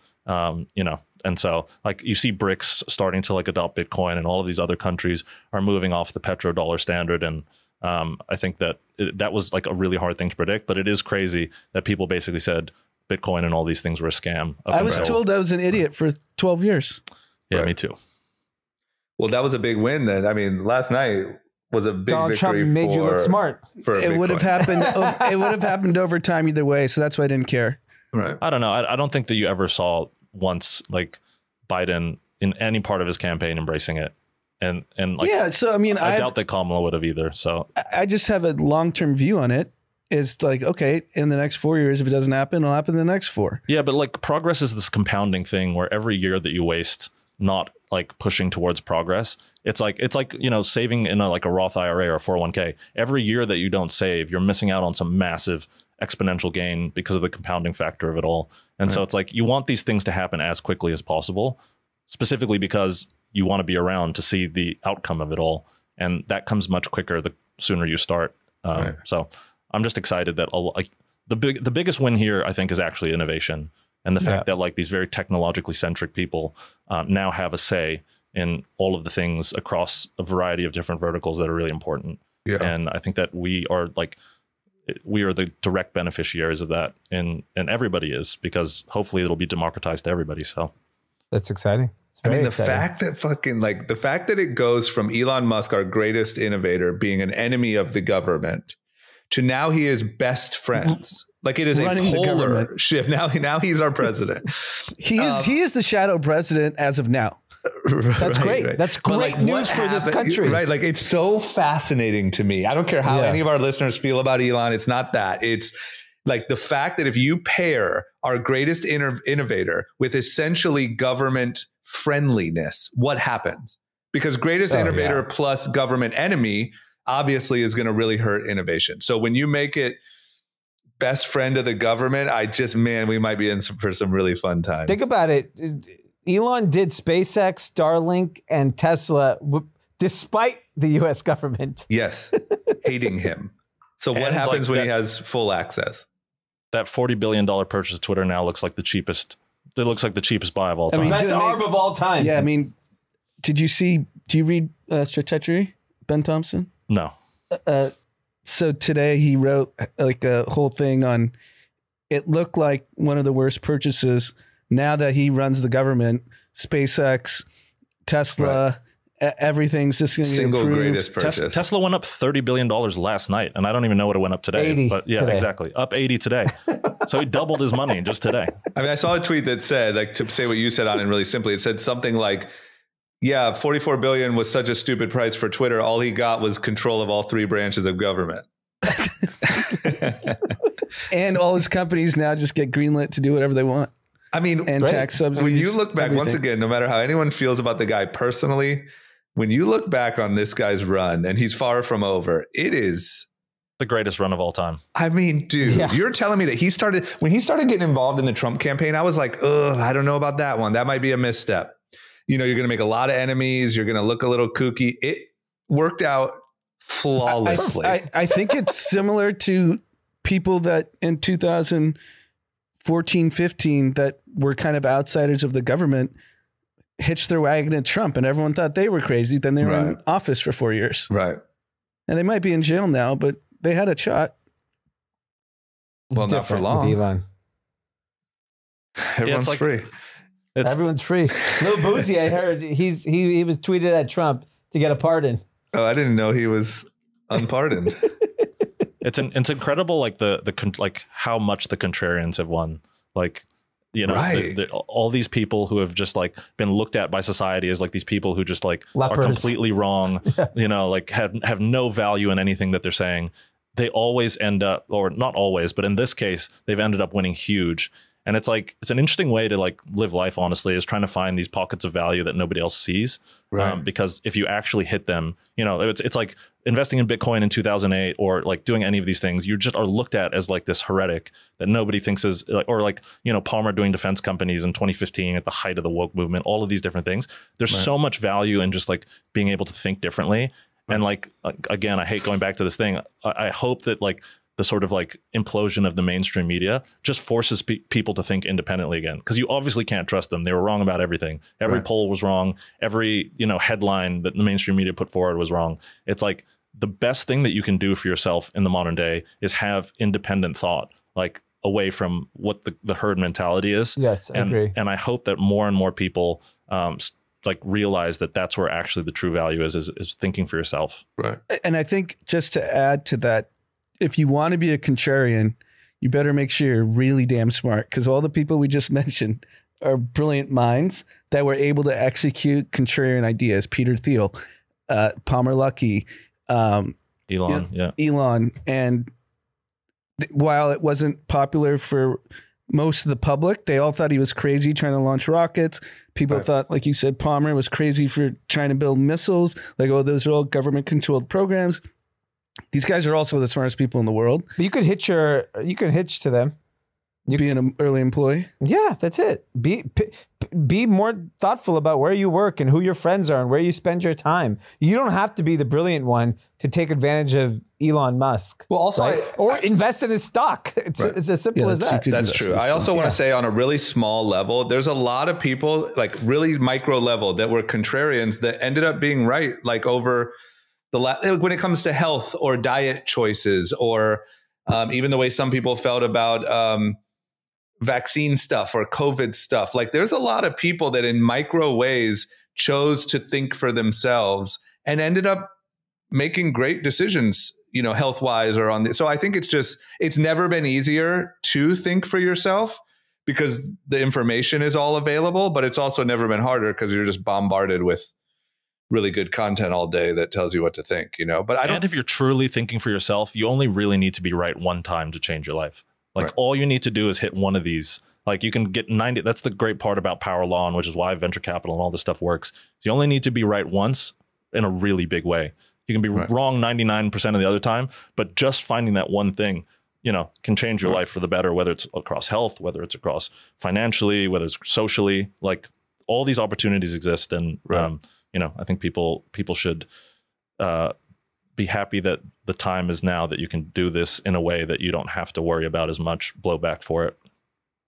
S5: And so like you see BRICS starting to like adopt Bitcoin, and all of these other countries are moving off the petrodollar standard. And I think that that was like a really hard thing to predict, but it is crazy that people basically said Bitcoin and all these things were a scam.
S1: I was told I was an idiot for 12 years.
S5: Yeah, me too.
S4: Well, that was a big win then. I mean, last night was a big
S2: Donald
S4: victory.
S2: Trump made you look smart.
S1: It would have happened. It would have happened over time either way. So that's why I didn't care.
S4: Right.
S5: I don't know. I don't think that you ever saw once like Biden in any part of his campaign embracing it. And like,
S1: yeah. So, I mean,
S5: I doubt that Kamala would have either. So
S1: I just have a long-term view on it. It's like, okay, in the next 4 years, if it doesn't happen, it'll happen in the next 4.
S5: Yeah, but like progress is this compounding thing where every year that you waste not like pushing towards progress, it's like saving in a Roth IRA or a 401k. Every year that you don't save, you're missing out on some massive exponential gain because of the compounding factor of it all. And so it's like you want these things to happen as quickly as possible, specifically because you want to be around to see the outcome of it all, and that comes much quicker the sooner you start. So I'm just excited that the biggest win here, I think, is actually innovation, and the fact that like these very technologically centric people now have a say in all of the things across a variety of different verticals that are really important. Yeah. And I think that we are the direct beneficiaries of that, and everybody is, because hopefully it'll be democratized to everybody. So
S2: that's exciting.
S4: I mean, the fact that it goes from Elon Musk, our greatest innovator, being an enemy of the government, to now he is best friends. Like it is a polar shift. Now he's our president.
S1: He is the shadow president as of now.
S2: That's great. Right. That's great news for this country.
S4: Right. Like it's so fascinating to me. I don't care how any of our listeners feel about Elon. It's not that. It's like the fact that if you pair our greatest innovator with essentially government friendliness, what happens? Because greatest innovator plus government enemy obviously is going to really hurt innovation. So when you make it best friend of the government, we might be in for some really fun times.
S2: Think about it. Elon did SpaceX, Starlink, and Tesla despite the U.S. government.
S4: Yes. Hating him. So what happens when he has full access?
S5: That $40 billion purchase of Twitter now looks like the cheapest. It looks like the cheapest buy of all time.
S2: Best arb of all time.
S1: Yeah. I mean, do you read Stratechery, Ben Thompson?
S5: No.
S1: So today he wrote like a whole thing on, it looked like one of the worst purchases now that he runs the government, SpaceX, Tesla, everything's just going to be
S4: single
S1: improved.
S4: greatest purchase.
S5: Tesla went up $30 billion last night, and I don't even know what it went up today.
S2: 80
S5: but yeah,
S2: today.
S5: exactly. Up 80 today. So he doubled his money just today.
S4: I mean, I saw a tweet that said, like, to say what you said on it really simply, it said something like, yeah, 44 billion was such a stupid price for Twitter. All he got was control of all 3 branches of government.
S1: And all his companies now just get greenlit to do whatever they want.
S4: I mean,
S1: And tax subsidies.
S4: when you look back, once again, no matter how anyone feels about the guy personally, when you look back on this guy's run, and he's far from over, it is
S5: The greatest run of all time.
S4: I mean, dude, you're telling me that when he started getting involved in the Trump campaign, I was like, ugh, I don't know about that one. That might be a misstep. You know, you're going to make a lot of enemies. You're going to look a little kooky. It worked out flawlessly.
S1: I think it's similar to people that in 2014, 15, that were kind of outsiders of the government, hitched their wagon to Trump, and everyone thought they were crazy. Then they were in office for 4 years.
S4: Right.
S1: And they might be in jail now, but they had a shot.
S4: Well, not for long.
S2: Elon.
S4: Everyone's free.
S2: Everyone's free. Lil Boozy, I heard he was tweeted at Trump to get a pardon.
S4: Oh, I didn't know he was unpardoned.
S5: It's incredible, like like how much the contrarians have won. Like, you know, all these people who have just like been looked at by society as like these people who just like are completely wrong, you know, like have no value in anything that they're saying. They always end up, or not always, but in this case, they've ended up winning huge. And it's like, it's an interesting way to like live life, honestly, is trying to find these pockets of value that nobody else sees. Right. Because if you actually hit them, you know, it's like investing in Bitcoin in 2008 or like doing any of these things, you just are looked at as like this heretic that nobody thinks is like, or like, you know, Palmer doing defense companies in 2015 at the height of the woke movement, all of these different things. There's so much value in just like being able to think differently. And like, again, I hate going back to this thing. I hope that like the sort of like implosion of the mainstream media just forces people to think independently again, because you obviously can't trust them. They were wrong about everything. Every poll was wrong. Every, you know, headline that the mainstream media put forward was wrong. It's like the best thing that you can do for yourself in the modern day is have independent thought, like away from what the herd mentality is.
S2: Yes, I agree.
S5: And I hope that more and more people like realize that that's where actually the true value is thinking for yourself.
S4: Right.
S1: And I think just to add to that, if you want to be a contrarian, you better make sure you're really damn smart, because all the people we just mentioned are brilliant minds that were able to execute contrarian ideas. Peter Thiel, Palmer Luckey, Elon. And while it wasn't popular for most of the public, they all thought he was crazy trying to launch rockets. People thought, like you said, Palmer was crazy for trying to build missiles. Like, oh, those are all government controlled programs. These guys are also the smartest people in the world.
S2: But you could hitch to them.
S1: You be an early employee.
S2: Yeah, that's it. Be more thoughtful about where you work and who your friends are and where you spend your time. You don't have to be the brilliant one to take advantage of Elon Musk.
S4: Well, also,
S2: or invest in his stock. It's as simple as that.
S4: That's true. I also want to say, on a really small level, there's a lot of people, like really micro level, that were contrarians that ended up being right, like over when it comes to health or diet choices, or even the way some people felt about vaccine stuff or COVID stuff. Like, there's a lot of people that in micro ways chose to think for themselves and ended up making great decisions, you know, health wise or on the. So I think it's never been easier to think for yourself because the information is all available, but it's also never been harder because you're just bombarded with really good content all day that tells you what to think, you know. But
S5: and if you're truly thinking for yourself, you only really need to be right one time to change your life. Like all you need to do is hit one of these. Like you can get 90. That's the great part about power law, and which is why venture capital and all this stuff works. You only need to be right once in a really big way. You can be wrong 99% of the other time, but just finding that one thing, you know, can change your life for the better, whether it's across health, whether it's across financially, whether it's socially. Like all these opportunities exist. And you know, I think people should be happy that the time is now that you can do this in a way that you don't have to worry about as much blowback for it.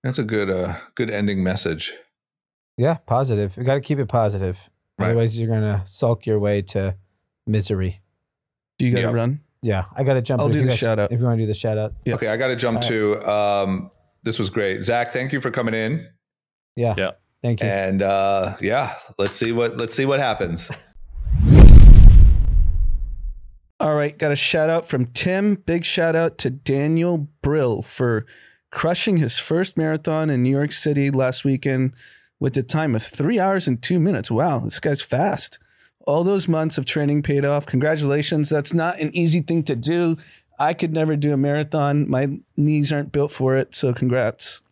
S4: That's a good ending message.
S2: Yeah, positive. You got to keep it positive. Otherwise, you're going to sulk your way to misery.
S1: Do you got to run?
S2: Yeah, I got to jump.
S1: I'll do the shout out.
S2: If you want to do the shout out.
S4: Yeah. Okay, I got to jump too. This was great. Zach, thank you for coming in.
S2: Yeah. Thank you.
S4: And let's see what happens.
S1: All right, got a shout out from Tim. Big shout out to Daniel Brill for crushing his first marathon in New York City last weekend with a time of 3 hours and 2 minutes. Wow, this guy's fast. All those months of training paid off. Congratulations. That's not an easy thing to do. I could never do a marathon. My knees aren't built for it, so congrats.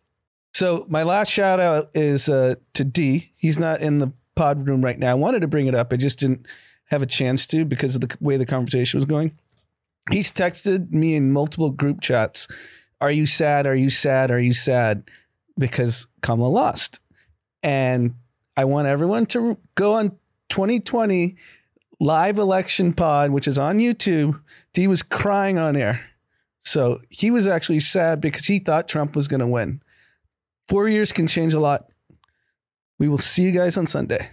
S1: So my last shout out is to D. He's not in the pod room right now. I wanted to bring it up. I just didn't have a chance to because of the way the conversation was going. He's texted me in multiple group chats. Are you sad? Are you sad? Are you sad? Because Kamala lost. And I want everyone to go on 2020 live election pod, which is on YouTube. D was crying on air. So he was actually sad because he thought Trump was going to win. 4 years can change a lot. We will see you guys on Sunday.